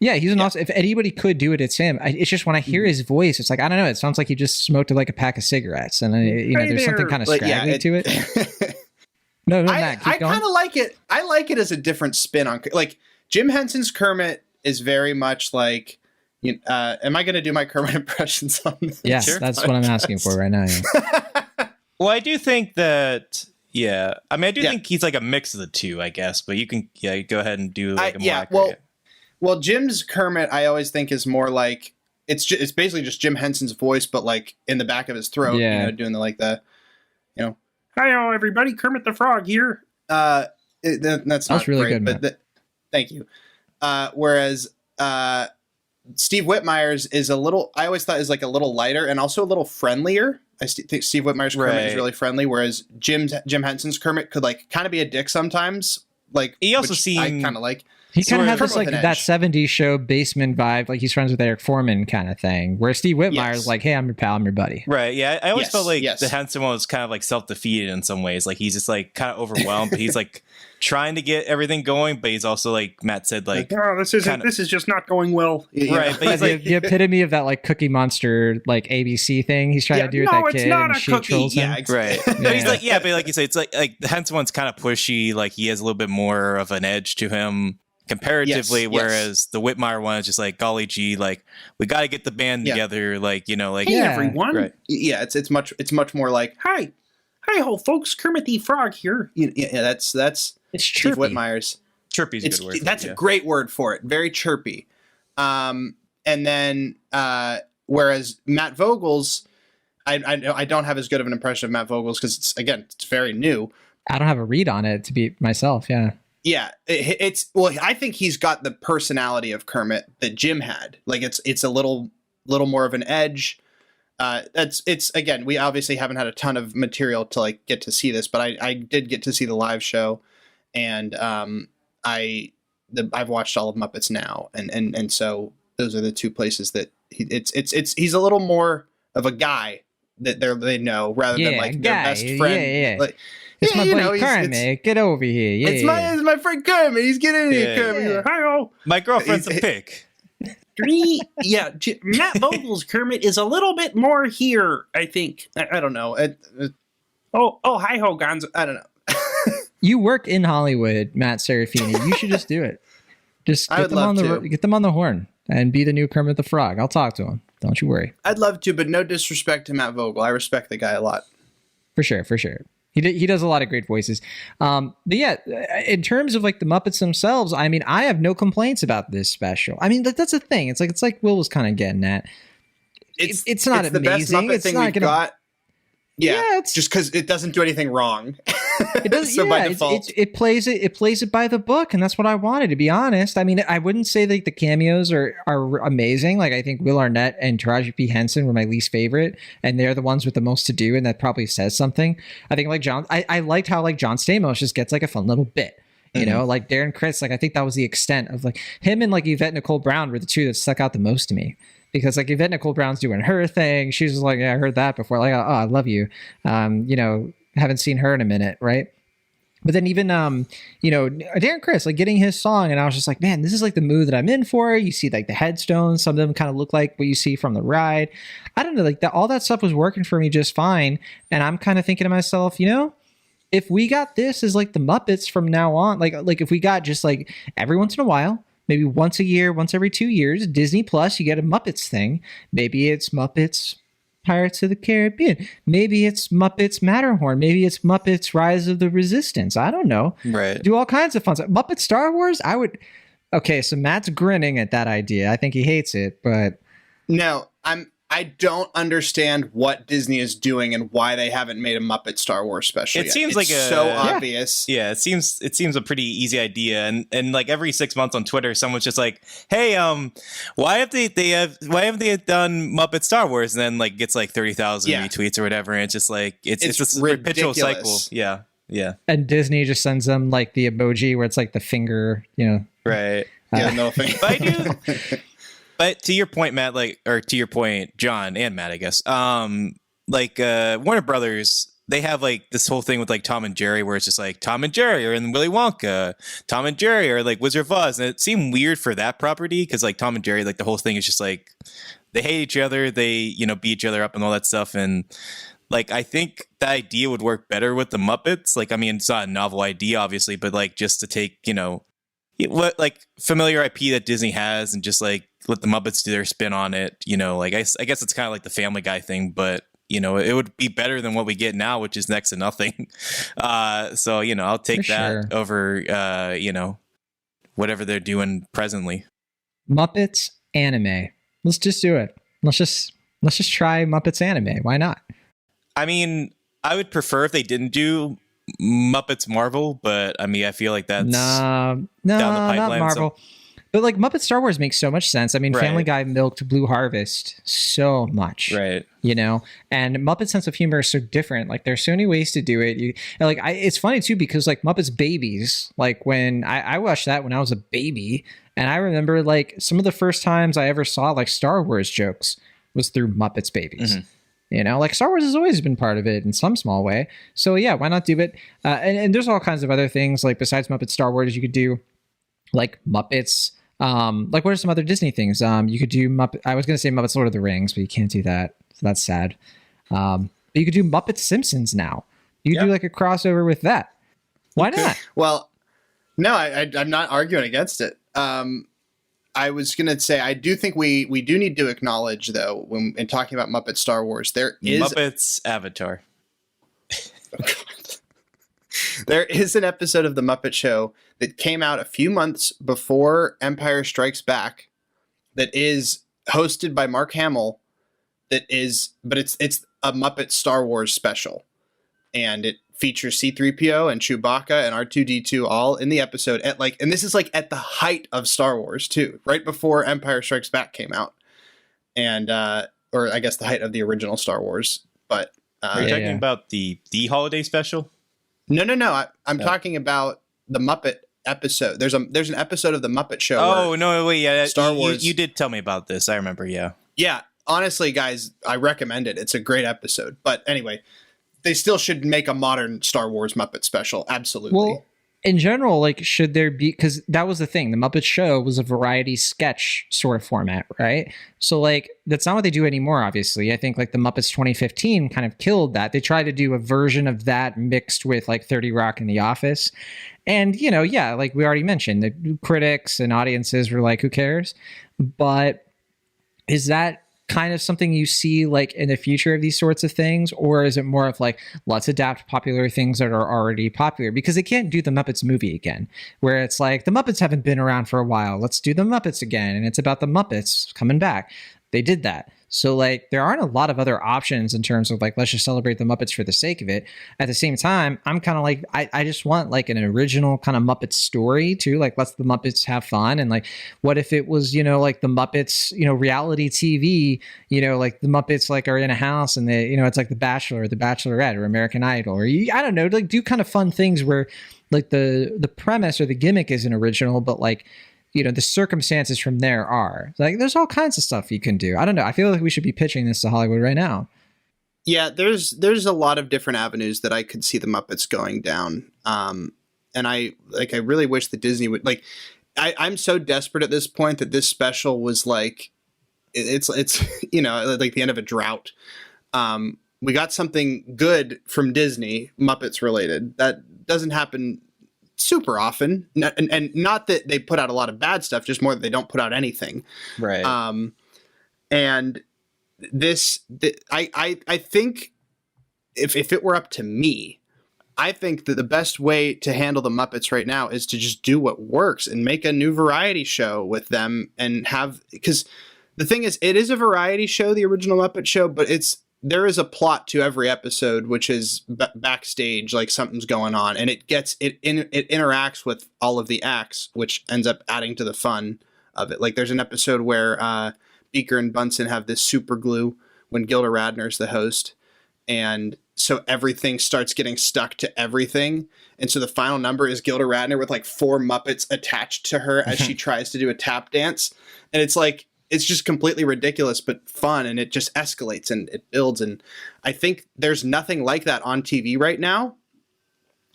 Yeah, he's an awesome. If anybody could do it, it's him. It's just when I hear his voice, it's like, I don't know. It sounds like he just smoked like a pack of cigarettes, and there's something kind of scraggly to it. No, Matt, keep going. I kind of like it. I like it as a different spin on, like Jim Henson's Kermit is very much like. Am I going to do my Kermit impressions on this? Yes, that's what I'm asking for right now. Yeah. Well, I do think that. Yeah, I mean, I do think he's like a mix of the two, I guess. But you can, go ahead and do like a more accurate. Well, Jim's Kermit, I always think is more like it's basically just Jim Henson's voice, but like in the back of his throat, doing hi, everybody, Kermit the Frog here. That's not really great, good, but thank you. Whereas Steve Whitmire's is a little, I always thought is like a little lighter and also a little friendlier. I think Steve Whitmire's Kermit is really friendly, whereas Jim Henson's Kermit could like kind of be a dick sometimes. Like he also seemed I kind of like. He kind of has this like that 70s show basement vibe, like he's friends with Eric Foreman kind of thing. Where Steve Whitmire's like, hey, I'm your pal, I'm your buddy. Right. Yeah. I always felt like the Henson one was kind of like self-defeated in some ways. Like he's just like kind of overwhelmed, but he's like trying to get everything going, but he's also like Matt said, like, oh, this is just not going well. Right, but he's like the epitome of that like Cookie Monster like ABC thing he's trying to do with that kid. Not and a she cookie. trolls him. Yeah, right. But he's like, but like you say, it's like the Hence one's kind of pushy. Like he has a little bit more of an edge to him comparatively, Yes. whereas the Whitmire one is just like, golly gee, like we got to get the band together, like like Hey Yeah. everyone. right. Yeah, it's much more like Hi ho folks, Kermit the Frog here. yeah. That's It's Steve chirpy. Whitmire's. Chirpy's a good word. That's for it, a great word for it. Very chirpy. And then whereas Matt Vogel's, I don't have as good of an impression of Matt Vogel's because it's very new. I don't have a read on it to be myself. Yeah. Yeah, I think he's got the personality of Kermit that Jim had. Like it's a little more of an edge. It's again, we obviously haven't had a ton of material to like get to see this, but I did get to see the live show, and I've watched all of Muppets Now, and so those are the two places that he's a little more of a guy that they know rather than like their best friend. Yeah. Like, It's my buddy he's- Kermit. Get over here. Yeah, It's my friend Kermit. He's getting in here, Yeah. Kermit. He's like, Hi ho. My girlfriend's a He's- pick. Matt Vogel's Kermit is a little bit more here, I think. I don't know. Hi ho, Gonzo. I don't know. You work in Hollywood, Matt Serafini. You should just do it. Just I get would them on love the to. get them on the horn and be the new Kermit the Frog. I'll talk to him. Don't you worry. I'd love to, but no disrespect to Matt Vogel. I respect the guy a lot. For sure. He does a lot of great voices. But yeah, in terms of like the Muppets themselves, I mean, I have no complaints about this special. I mean, that's the thing. It's like Will was kind of getting at. It's not the best amazing. Muppet It's thing not we've gonna- got. Yeah, it's just because it doesn't do anything wrong. It does. So yeah, by default, it plays it by the book, and that's what I wanted. To be honest, I mean, I wouldn't say that the cameos are amazing. Like I think Will Arnett and Taraji P Henson were my least favorite, and they're the ones with the most to do, and that probably says something. I think like I liked how like John Stamos just gets like a fun little bit. You know, like Darren Criss, like I think that was the extent of like him and like Yvette Nicole Brown were the two that stuck out the most to me. Because like Yvette Nicole Brown's doing her thing. She's just like, yeah, I heard that before. Like, oh, I love you. Haven't seen her in a minute, right? But then even, Darren Criss, like getting his song, and I was just like, man, this is like the mood that I'm in for. You see like the headstones. Some of them kind of look like what you see from the ride. I don't know, like all that stuff was working for me just fine. And I'm kind of thinking to myself, if we got this as like the Muppets from now on, like if we got just like every once in a while, maybe once a year, once every 2 years, Disney Plus, you get a Muppets thing. Maybe it's Muppets Pirates of the Caribbean. Maybe it's Muppets Matterhorn. Maybe it's Muppets Rise of the Resistance. I don't know. Right. Do all kinds of fun stuff. Muppet Star Wars, I would... Okay, so Matt's grinning at that idea. I think he hates it, but... no, I don't understand what Disney is doing and why they haven't made a Muppet Star Wars special. It yet. seems It's like so obvious. Yeah, it seems a pretty easy idea, and like every 6 months on Twitter, someone's just like, "Hey, why haven't they done Muppet Star Wars?" And then like gets like 30,000 retweets or whatever, and it's just like it's a perpetual cycle. Yeah. And Disney just sends them like the emoji where it's like the finger, Right. Yeah, no thing. But I do. But to your point, Matt, or to your point, John and Matt, I guess, Warner Brothers, they have like this whole thing with like Tom and Jerry, where it's just like Tom and Jerry are in Willy Wonka, Tom and Jerry are like Wizard of Oz, and it seemed weird for that property because like Tom and Jerry, like the whole thing is just like they hate each other, they beat each other up and all that stuff, and like I think the idea would work better with the Muppets. Like, I mean, it's not a novel idea, obviously, but like just to take what like familiar IP that Disney has and just like let the Muppets do their spin on it. Like I guess it's kind of like the Family Guy thing, but it would be better than what we get now, which is next to nothing. So I'll take For that sure. over whatever they're doing presently. Muppets anime. Let's just do it. Let's just try Muppets anime. Why not? I mean, I would prefer if they didn't do Muppets Marvel, but I mean, I feel like that's No, down the not pipeline, Marvel. But like Muppet Star Wars makes so much sense. I mean, Right. Family Guy milked Blue Harvest so much, right. And Muppet's sense of humor is so different. Like there's so many ways to do it. It's funny too because like Muppets Babies, like when I watched that when I was a baby, and I remember like some of the first times I ever saw like Star Wars jokes was through Muppets Babies. Mm-hmm. Like Star Wars has always been part of it in some small way. So yeah, why not do it? And there's all kinds of other things like besides Muppets Star Wars, you could do like Muppets. Like what are some other Disney things? You could do I was gonna say Muppets Lord of the Rings, but you can't do that. So that's sad. But you could do Muppets Simpsons now. You could do like a crossover with that. Why not? Well, no, I'm not arguing against it. I was going to say, I do think we do need to acknowledge, though, when in talking about Muppet Star Wars, there is... Muppets Avatar. There is an episode of The Muppet Show that came out a few months before Empire Strikes Back that is hosted by Mark Hamill, but it's a Muppet Star Wars special. And it features C-3PO and Chewbacca and R2-D2 all in the episode and this is like at the height of Star Wars too, right before Empire Strikes Back came out, and or I guess the height of the original Star Wars. But are you talking about the holiday special? No. I'm talking about the Muppet episode. There's an episode of the Muppet Show. Oh no, wait, yeah, Star Wars. You did tell me about this. I remember. Yeah. Honestly, guys, I recommend it. It's a great episode. But anyway. They still should make a modern Star Wars Muppet special. Absolutely. Well, in general, like, should there be, because that was the thing. The Muppet Show was a variety sketch sort of format, right? So, like, that's not what they do anymore, obviously. I think, like, the Muppets 2015 kind of killed that. They tried to do a version of that mixed with, like, 30 Rock and The Office. And, like we already mentioned, the critics and audiences were like, who cares? But is that kind of something you see like in the future of these sorts of things, or is it more of like, let's adapt popular things that are already popular? Because they can't do the Muppets movie again, where it's like the Muppets haven't been around for a while, let's do the Muppets again, and it's about the Muppets coming back. They did that. So like there aren't a lot of other options in terms of like, let's just celebrate the Muppets for the sake of it. At the same time, I'm kind of like, I just want like an original kind of Muppet story too. Like, let's the Muppets have fun. And like, what if it was, like the Muppets, reality TV, like the Muppets like are in a house and they, it's like The Bachelor or The Bachelorette or American Idol, or I don't know, like do kind of fun things where like the premise or the gimmick isn't original, but like, the circumstances from there are like, there's all kinds of stuff you can do. I don't know. I feel like we should be pitching this to Hollywood right now. Yeah, there's a lot of different avenues that I could see the Muppets going down. And I really wish that Disney would I'm so desperate at this point that this special was like, it's like the end of a drought. We got something good from Disney, Muppets related. That doesn't happen super often, and not that they put out a lot of bad stuff, just more that they don't put out anything. Right. And I think if it were up to me, I think that the best way to handle the Muppets right now is to just do what works and make a new variety show with them and because the thing is, it is a variety show, the original Muppet Show, but there is a plot to every episode, which is backstage, like something's going on, and it interacts with all of the acts, which ends up adding to the fun of it. Like there's an episode where Beaker and Bunsen have this super glue when Gilda Radner's the host, and so everything starts getting stuck to everything, and so the final number is Gilda Radner with like 4 Muppets attached to her as she tries to do a tap dance, and it's like, it's just completely ridiculous, but fun. And it just escalates and it builds. And I think there's nothing like that on TV right now.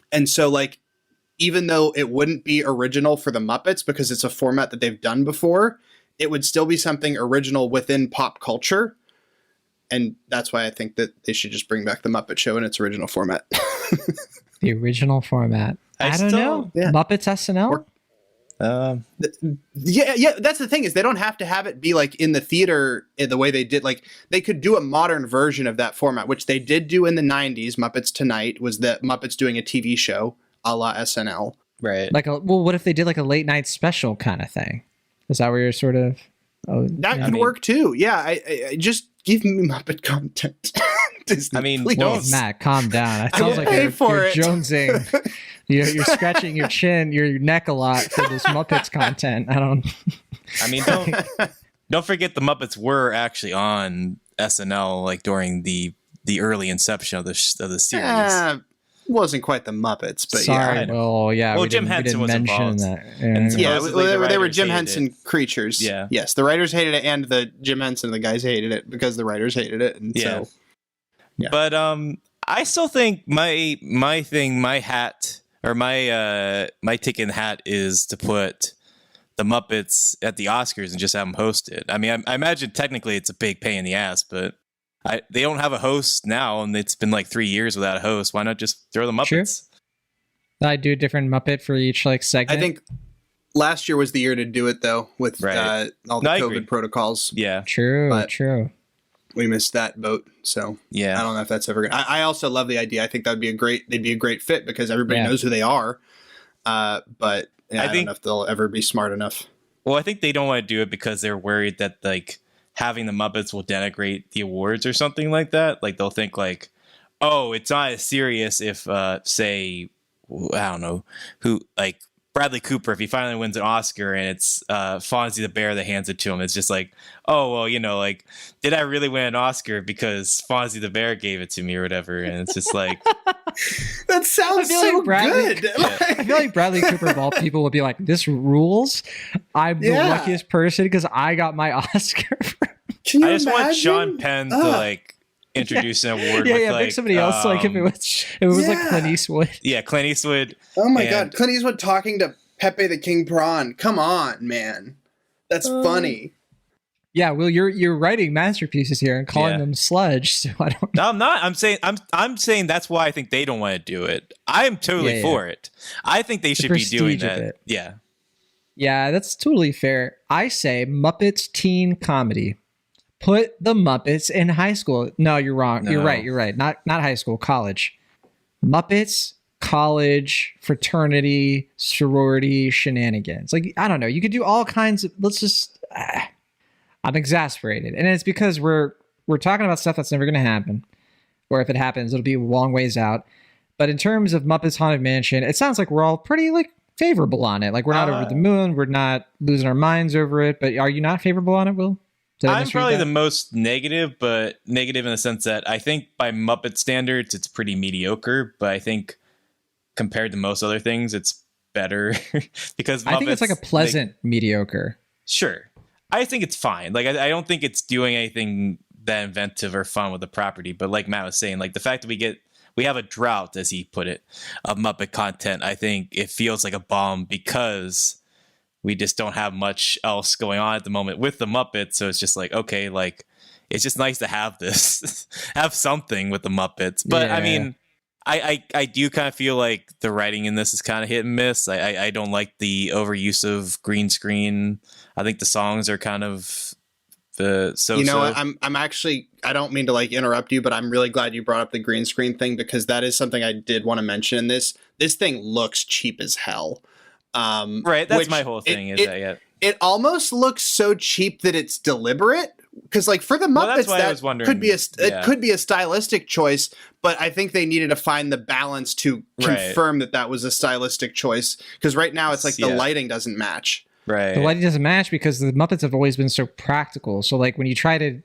And so like, even though it wouldn't be original for the Muppets because it's a format that they've done before, it would still be something original within pop culture. And that's why I think that they should just bring back the Muppet Show in its original format. The original format. I don't know. Yeah. Muppets SNL? Yeah, that's the thing, is they don't have to have it be like in the theater in the way they did. Like they could do a modern version of that format, which they did do in the 90s. Muppets Tonight was the Muppets doing a TV show a la SNL. Right. Like, what if they did like a late night special kind of thing? Is that where you're sort of... that could work too. Yeah, I just give me Muppet content. Disney, please. Matt, calm down. It sounds like you're jonesing. You're scratching your chin, your neck a lot for this Muppets content. Don't forget the Muppets were actually on SNL like during the early inception of the series. Wasn't quite the Muppets, but sorry. Well, Jim Henson was involved. That. They were Jim Henson creatures. Yeah. Yes, the writers hated it, and the Jim Henson, the guys hated it because the writers hated it, and so Yeah. But I still think my hat or my ticket in the hat is to put the Muppets at the Oscars and just have them host it. I mean, I imagine technically it's a big pain in the ass, but they don't have a host now, and it's been like 3 years without a host. Why not just throw the Muppets? I do a different Muppet for each like segment. I think last year was the year to do it though, with all the I COVID agree. protocols. Yeah, True. We missed that boat, so yeah. I don't know if that's ever gonna. I also love the idea. I think that'd be they'd be a great fit because everybody knows who they are. But I don't know if they'll ever be smart enough. Well, I think they don't want to do it because they're worried that like having the Muppets will denigrate the awards or something like that. Like they'll think like, oh, it's not as serious if say, I don't know who, like Bradley Cooper, if he finally wins an Oscar and it's Fonzie the Bear that hands it to him, it's just like, oh, well, like, did I really win an Oscar because Fonzie the Bear gave it to me or whatever? And it's just like, that sounds so good. I feel like Bradley Cooper of all people would be like, this rules. I'm the luckiest person because I got my Oscar. Can you I just imagine? want Sean Penn to like introduce an award. Yeah, with, yeah. like, Pick somebody else. Like if it was like Clint Eastwood. Yeah, Clint Eastwood. Oh my God, Clint Eastwood talking to Pepe the King Prawn. Come on, man, that's funny. Yeah, well, you're writing masterpieces here and calling them sludge. So I don't. No, I'm not. I'm saying that's why I think they don't want to do it. I'm totally for it. I think they should be doing that. Yeah. Yeah, that's totally fair. I say Muppets teen comedy. Put the Muppets in high school. No, you're wrong. No. You're right. Not high school, college. Muppets, college, fraternity, sorority, shenanigans. Like, I don't know. You could do all kinds of, I'm exasperated. And it's because we're talking about stuff that's never going to happen. Or if it happens, it'll be a long ways out. But in terms of Muppets Haunted Mansion, it sounds like we're all pretty like favorable on it. Like we're not over the moon. We're not losing our minds over it. But are you not favorable on it, Will? I'm probably the most negative, but negative in the sense that I think by Muppet standards, it's pretty mediocre. But I think compared to most other things, it's better because Muppets, I think it's like a pleasant mediocre. Sure. I think it's fine. Like, I don't think it's doing anything that inventive or fun with the property. But like Matt was saying, like the fact that we have a drought, as he put it, of Muppet content, I think it feels like a bomb because we just don't have much else going on at the moment with the Muppets. So it's just like, okay, like it's just nice to have this, have something with the Muppets. But I mean, I do kind of feel like the writing in this is kind of hit and miss. I don't like the overuse of green screen. I think the songs are kind of so. You know what? I'm actually, I don't mean to like interrupt you, but I'm really glad you brought up the green screen thing because that is something I did want to mention in this. This thing looks cheap as hell. Right, that's my whole thing. It almost looks so cheap that it's deliberate. Because like for the Muppets, could be a stylistic choice, but I think they needed to find the balance to confirm that was a stylistic choice. Because right now it's like the lighting doesn't match. Right, the lighting doesn't match because the Muppets have always been so practical. So like when you try to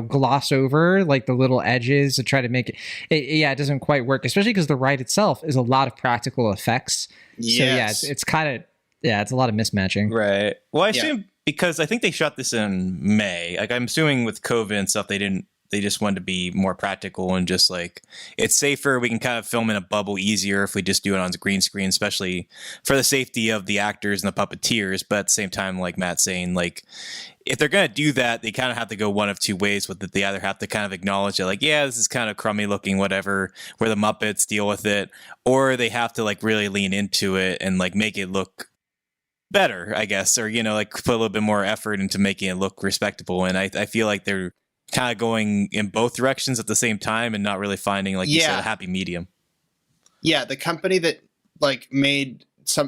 gloss over like the little edges to try to make it doesn't quite work. Especially because the ride itself is a lot of practical effects. Yes. So it's kind of it's a lot of mismatching. Right. Well, I assume. Because I think they shot this in May. Like I'm assuming with COVID and stuff, they just wanted to be more practical and just like it's safer. We can kind of film in a bubble easier if we just do it on the green screen, especially for the safety of the actors and the puppeteers. But at the same time, like Matt's saying, like if they're going to do that, they kind of have to go one of two ways with it. They either have to kind of acknowledge that like, yeah, this is kind of crummy looking, whatever, where the Muppets deal with it, or they have to like really lean into it and like make it look better, I guess, or like put a little bit more effort into making it look respectable. And I feel like they're kind of going in both directions at the same time and not really finding like you said, a happy medium. Yeah, the company that like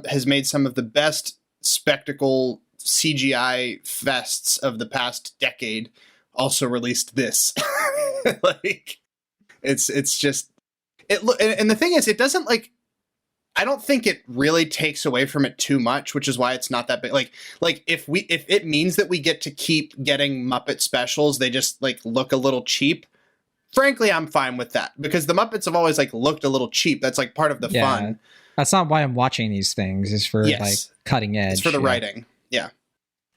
has made some of the best spectacle CGI fests of the past decade also released this. Like it's just and the thing is it doesn't like I don't think it really takes away from it too much, which is why it's not that big. Like if it means that we get to keep getting Muppet specials, they just like look a little cheap. Frankly, I'm fine with that because the Muppets have always like looked a little cheap. That's like part of the fun. That's not why I'm watching these things. Is for like cutting edge. It's for the writing. Yeah.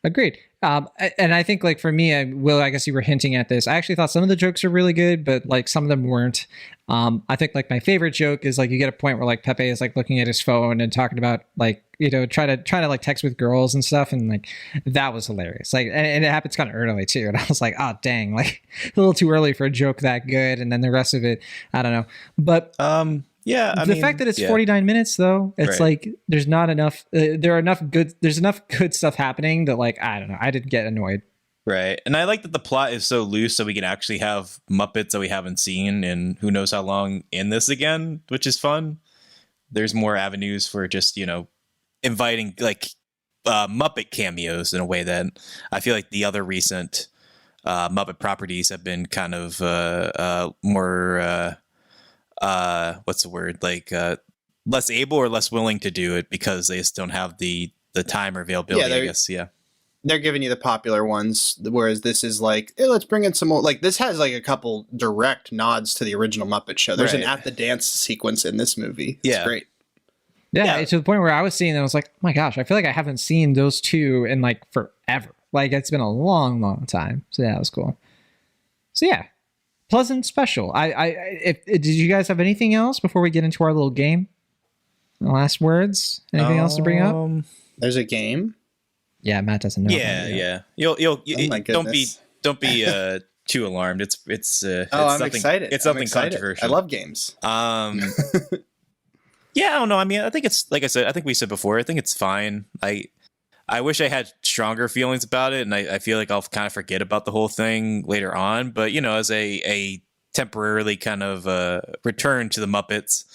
Agreed. And I think like for me, Will, I guess you were hinting at this. I actually thought some of the jokes are really good, but like some of them weren't. I think like my favorite joke is like you get a point where like Pepe is like looking at his phone and talking about like, you know, try to like text with girls and stuff. And like, that was hilarious. Like, and it happens kind of early too. And I was like, oh, dang, like a little too early for a joke that good. And then the rest of it, I don't know. But, yeah, the fact that it's 49 minutes though, it's like there's not enough. There's enough good stuff happening that like I don't know. I did get annoyed. Right, and I like that the plot is so loose, so we can actually have Muppets that we haven't seen in who knows how long in this again, which is fun. There's more avenues for just inviting like Muppet cameos in a way that I feel like the other recent Muppet properties have been kind of more. What's the word, like less able or less willing to do it because they just don't have the time or availability. I guess they're giving you the popular ones, whereas this is like, hey, let's bring in some more. Like this has like a couple direct nods to the original Muppet Show. There's an at the dance sequence in this movie. It's great. Yeah, to the point where I was seeing it, I was like, oh my gosh, I feel like I haven't seen those two in like forever. Like it's been a long time. So yeah, it was cool. So yeah. Pleasant special. Did you guys have anything else before we get into our little game? Last words? Anything else to bring up? There's a game. Yeah, Matt doesn't know. Yeah. You'll don't be too alarmed. It's I'm excited. It's something controversial. I love games. Yeah, I don't know. I mean, I think it's like I said. I think we said before. I think it's fine. I wish I had stronger feelings about it, and I feel like I'll kind of forget about the whole thing later on. But, as a temporarily kind of return to the Muppets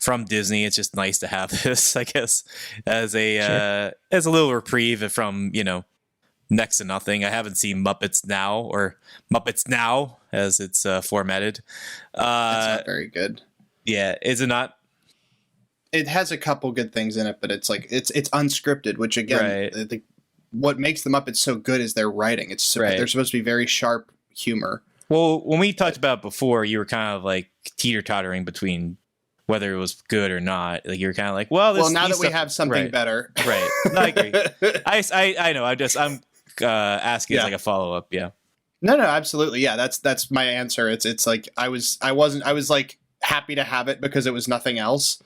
from Disney, it's just nice to have this, I guess, as a little reprieve from, next to nothing. I haven't seen Muppets Now or Muppets Now as it's formatted. That's not very good. Yeah, is it not? It has a couple good things in it, but it's like it's unscripted, which again, what makes the Muppets so good is their writing. They're supposed to be very sharp humor. Well, when we talked about it before, you were kind of like teeter-tottering between whether it was good or not. Like you were kind of like, now that we have something better, right? No, I agree. I know. I'm asking as like a follow-up. Yeah. No, absolutely. Yeah, that's my answer. It's like I was like happy to have it because it was nothing else.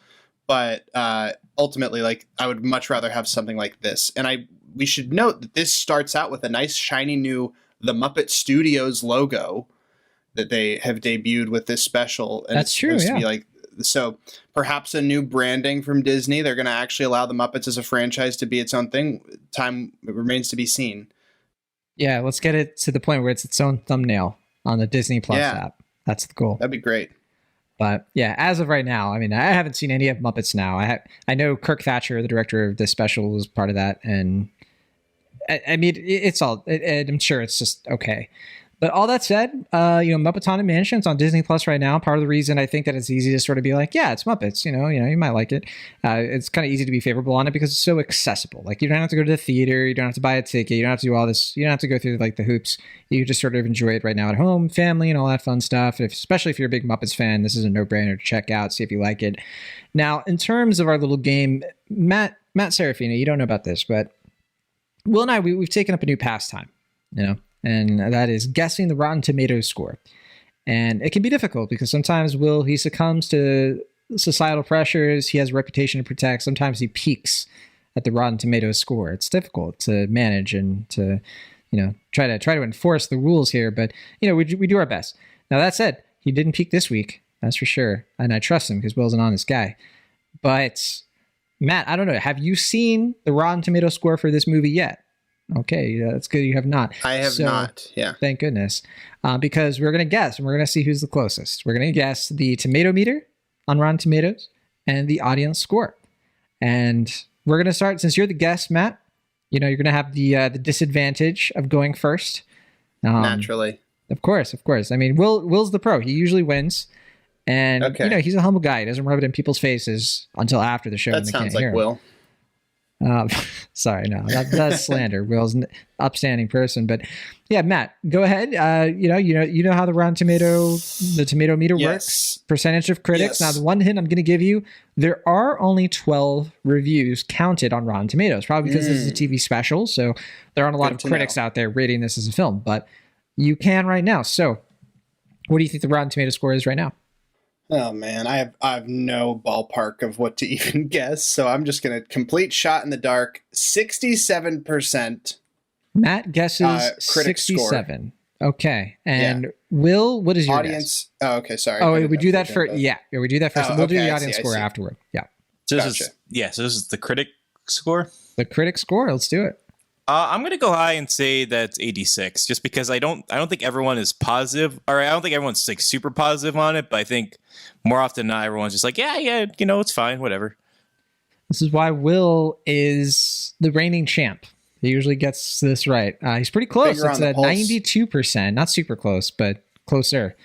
But ultimately, like I would much rather have something like this. And we should note that this starts out with a nice, shiny new The Muppet Studios logo that they have debuted with this special. And that's true. To be like, so perhaps a new branding from Disney. They're going to actually allow the Muppets as a franchise to be its own thing. Time remains to be seen. Yeah, let's get it to the point where it's its own thumbnail on the Disney Plus app. That's the goal. That'd be great. But yeah, as of right now, I mean, I haven't seen any of Muppets Now. I know Kirk Thatcher, the director of this special, was part of that, and I mean, it's all. I'm sure it's just okay. But all that said, Muppet Haunted Mansion's on Disney Plus right now. Part of the reason I think that it's easy to sort of be like, yeah, it's Muppets. You might like it. It's kind of easy to be favorable on it because it's so accessible. Like you don't have to go to the theater, you don't have to buy a ticket, you don't have to do all this. You don't have to go through like the hoops. You just sort of enjoy it right now at home, family, and all that fun stuff. Especially if you're a big Muppets fan, this is a no-brainer to check out, see if you like it. Now, in terms of our little game, Matt Serafina, you don't know about this, but Will and I, we've taken up a new pastime. And that is guessing the Rotten Tomatoes score. And it can be difficult because sometimes he succumbs to societal pressures. He has a reputation to protect. Sometimes he peaks at the Rotten Tomatoes score. It's difficult to manage and to, try to enforce the rules here. But, we do our best. Now, that said, he didn't peak this week. That's for sure. And I trust him because Will's an honest guy. But, Matt, I don't know. Have you seen the Rotten Tomatoes score for this movie yet? Okay, that's good. You have not. I have not. Yeah. Thank goodness. Because we're going to guess, and we're going to see who's the closest. We're going to guess the tomato meter on Rotten Tomatoes and the audience score. And we're going to start, since you're the guest, Matt, you're going to have the disadvantage of going first. Naturally. Of course. I mean, Will's the pro. He usually wins. And, he's a humble guy. He doesn't rub it in people's faces until after the show. That sounds like Will. Um, sorry, no, that's slander. Will's an upstanding person, but yeah, Matt, go ahead. You know how the tomato meter works. Percentage of critics. Yes. Now, the one hint I'm going to give you, there are only 12 reviews counted on Rotten Tomatoes, probably because this is a TV special, so there aren't a lot of critics out there rating this as a film, but you can right now. So, what do you think the Rotten Tomato score is right now? Oh man, I have no ballpark of what to even guess, so I'm just gonna complete shot in the dark. 67%. Matt guesses critic 67. Score. Okay, and Will, what is your audience? Guess? Oh, okay, sorry. Oh, we do that first. Yeah, we do that first. We'll do the audience score I see. afterward. Yeah. So Gotcha. So this is the critic score. The critic score. Let's do it. I'm gonna go high and say that's 86, just because I don't think everyone is positive, or I don't think everyone's like super positive on it. But I think more often than not, everyone's just like, yeah, it's fine, whatever. This is why Will is the reigning champ. He usually gets this right. He's pretty close. It's at 92%, not super close, but closer.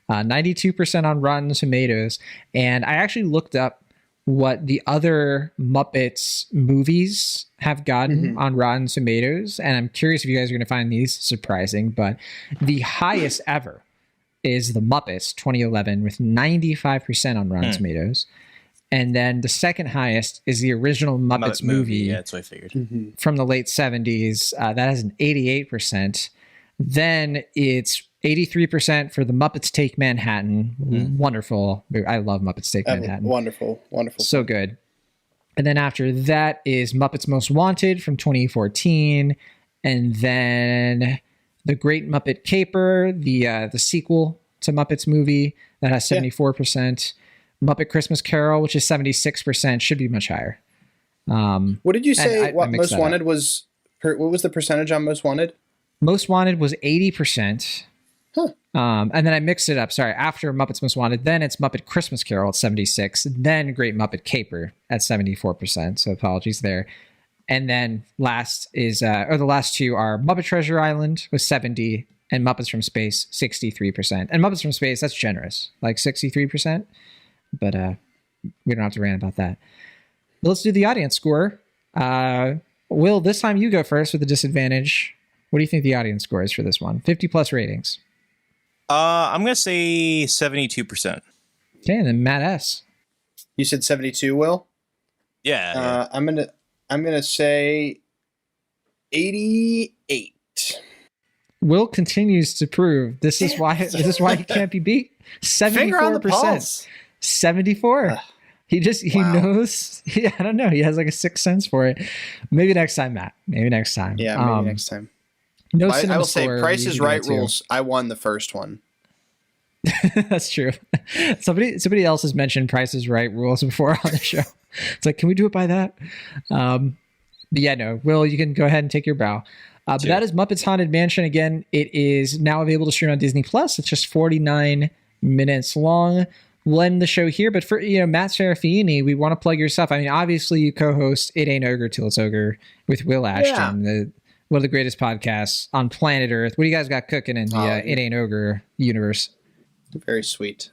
92% on Rotten Tomatoes, and I actually looked up what the other Muppets movies have gotten on Rotten Tomatoes. And I'm curious if you guys are going to find these surprising, but the highest ever is the Muppets 2011 with 95% on Rotten Tomatoes. And then the second highest is the original Muppets movie. Yeah, that's what I figured. From the late 70s. That has an 88%. Then it's 83% for the Muppets Take Manhattan. Wonderful. I love Muppets Take Manhattan. Wonderful. So good. And then after that is Muppets Most Wanted from 2014. And then The Great Muppet Caper, the sequel to Muppets movie, that has 74%. Muppet Christmas Carol, which is 76%, should be much higher. What did you say? What Most Wanted up. was? What was the percentage on Most Wanted? Most Wanted was 80%. Huh. And then I mixed it up. Sorry, after Muppets Most Wanted, then it's Muppet Christmas Carol at 76, then Great Muppet Caper at 74%. So apologies there. And then last is, the last two are Muppet Treasure Island with 70 and Muppets from Space 63%. And Muppets from Space, that's generous, like 63%. But we don't have to rant about that. But let's do the audience score. Will, this time you go first with the disadvantage. What do you think the audience score is for this one? 50 plus ratings. I'm gonna say 72%. Okay, and then Matt S. You said 72, Will? Yeah. I'm gonna say 88. Will continues to prove this is why he can't be beat. 74%. 74. He knows. I don't know. He has like a sixth sense for it. Maybe next time, Matt. Maybe next time. Yeah, maybe next time. No, I will say Price is Right rules. I won the first one. That's true. Somebody else has mentioned Price is Right rules before on the show. It's like, can we do it by that? But yeah, no. Will, you can go ahead and take your bow. But that is Muppets Haunted Mansion. Again, it is now available to stream on Disney Plus. It's just 49 minutes long. We'll end the show here, but for Matt Serafini, we want to plug your stuff. I mean, obviously you co-host It Ain't Ogre Till It's Ogre with Will Ashton, one of the greatest podcasts on planet Earth. What do you guys got cooking in the It Ain't Ogre universe? Very sweet.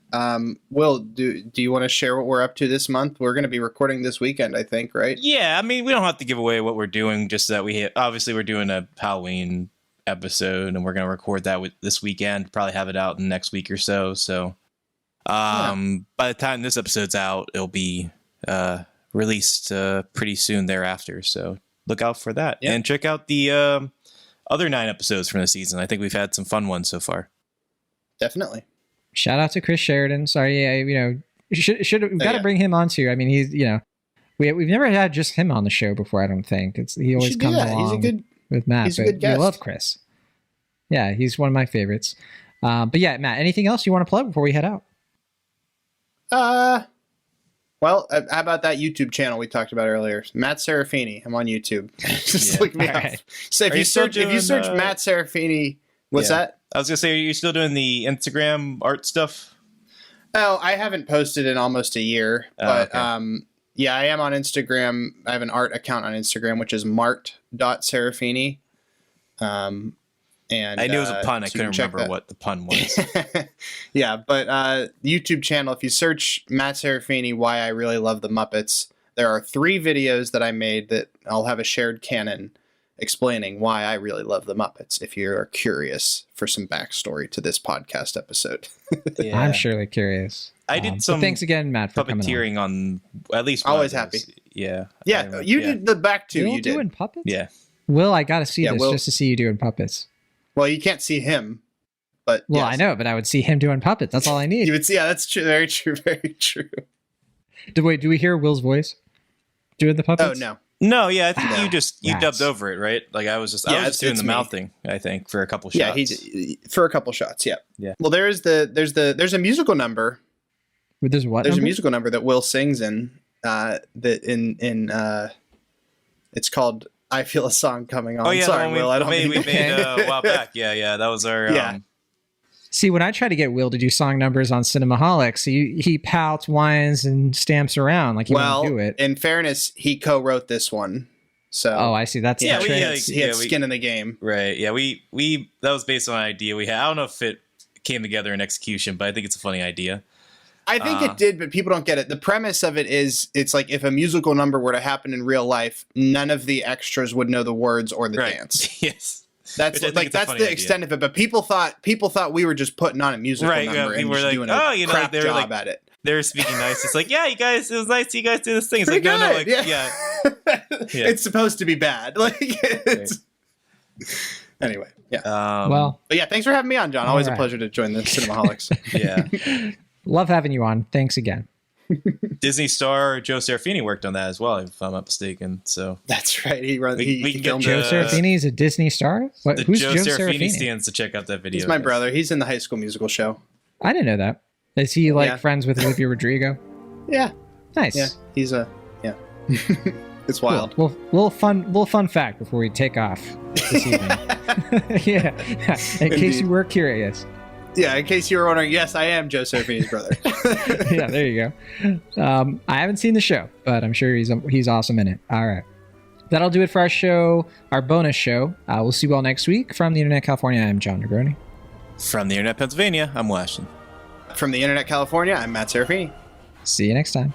Will, do you want to share what we're up to this month? We're going to be recording this weekend, I think, right? Yeah, I mean, we don't have to give away what we're doing, just that obviously we're doing a Halloween episode, and we're going to record that this weekend, probably have it out in the next week or so. So by the time this episode's out, it'll be released pretty soon thereafter. So look out for that. Yep. And check out the other 9 episodes from the season. I think we've had some fun ones so far. Definitely. Shout out to Chris Sheridan. Sorry, we've got to bring him on too. I mean, he's we've never had just him on the show before. I don't think he always comes along with Matt. He's a good guest. We love Chris. Yeah, he's one of my favorites. But yeah, Matt, anything else you want to plug before we head out? Well, how about that YouTube channel we talked about earlier? Matt Serafini. I'm on YouTube. Just look me up. Right. So if you search Matt Serafini, what's that? I was gonna say, are you still doing the Instagram art stuff? Oh, I haven't posted in almost a year, but yeah, I am on Instagram. I have an art account on Instagram, which is mart.serafini. And I knew it was a pun. I couldn't remember what the pun was. Yeah, but YouTube channel, if you search Matt Serafini, Why I Really Love the Muppets, there are 3 videos that I made that I'll have a shared canon explaining why I really love the Muppets, if you're curious for some backstory to this podcast episode. Yeah. I'm surely curious. I did some thanks again, Matt, for coming on. puppeteering on at least Always one of happy. those. Yeah. Yeah, you did the back two. Will You did. doing puppets? Yeah. Will, I gotta see this Will. just to see you doing puppets. Well, you can't see him, but Well, yes. I know, but I would see him doing puppets. That's all I need. You would see. Yeah, that's true. Very true. Very true. Do we hear Will's voice doing the Oh puppets? no. No, yeah, I think No. you Rats. dubbed over it, right? Like I was just Yeah, doing it's the me. mouthing, I think, for a couple shots. Yeah, he for a couple shots. Yeah. Yeah. Well, there's a musical number. There's what? There's number? a musical number that Will sings in. It's called "I Feel a Song Coming On." Oh yeah, Sorry, the one Will. I don't we mean made a while back. Yeah, that was our. Yeah. See, when I try to get Will to do song numbers on Cinemaholics, he pouts, whines, and stamps around like he Well, won't do it. in fairness, he co-wrote this one, so Oh, I see. That's Yeah, the we, trick. he had skin in the game. Right. Yeah, we that was based on an idea we had. I don't know if it came together in execution, but I think it's a funny idea. I think it did, but people don't get it. The premise of it is, it's like if a musical number were to happen in real life, none of the extras would know the words or the Right. dance. Yes. That's Which I think like it's a that's funny the idea. extent of it. But people thought we were just putting on a musical Right, yeah, number and people were just like, doing oh, a you know, crap they were job like- at it. They're speaking nice. It's like, yeah, you guys, it was nice you guys do this thing. It's Pretty like, no, good. like, yeah. Yeah. It's supposed to be bad. Like it's anyway. Yeah. Well, But yeah, thanks for having me on, John. Always All a right. pleasure to join the Cinemaholics. yeah. love having you on. Thanks again. Disney star Joe Serafini worked on that as well, if I'm not mistaken. So That's right. He runs. We He can filmed get Joe it. the- Serafini is a Disney star? What, the who's Joe Joe Serafini Serafini? stands to check out that video. He's my brother. He's in the High School Musical show. I didn't know that. Is he like Yeah. friends with Olivia Rodrigo? Yeah. Nice. Yeah. He's a. Yeah. It's Cool. wild. Well, little fun fact before we take off this evening. yeah. In case Indeed. you were curious. Yeah. In case you were wondering, yes, I am Joe Serafini's brother. Yeah, there you go. I haven't seen the show, but I'm sure he's awesome in it. All right. That'll do it for our show, our bonus show. We'll see you all next week. From the Internet California, I'm John Negroni. From the Internet Pennsylvania, I'm Washington. From the Internet California, I'm Matt Serafini. See you next time.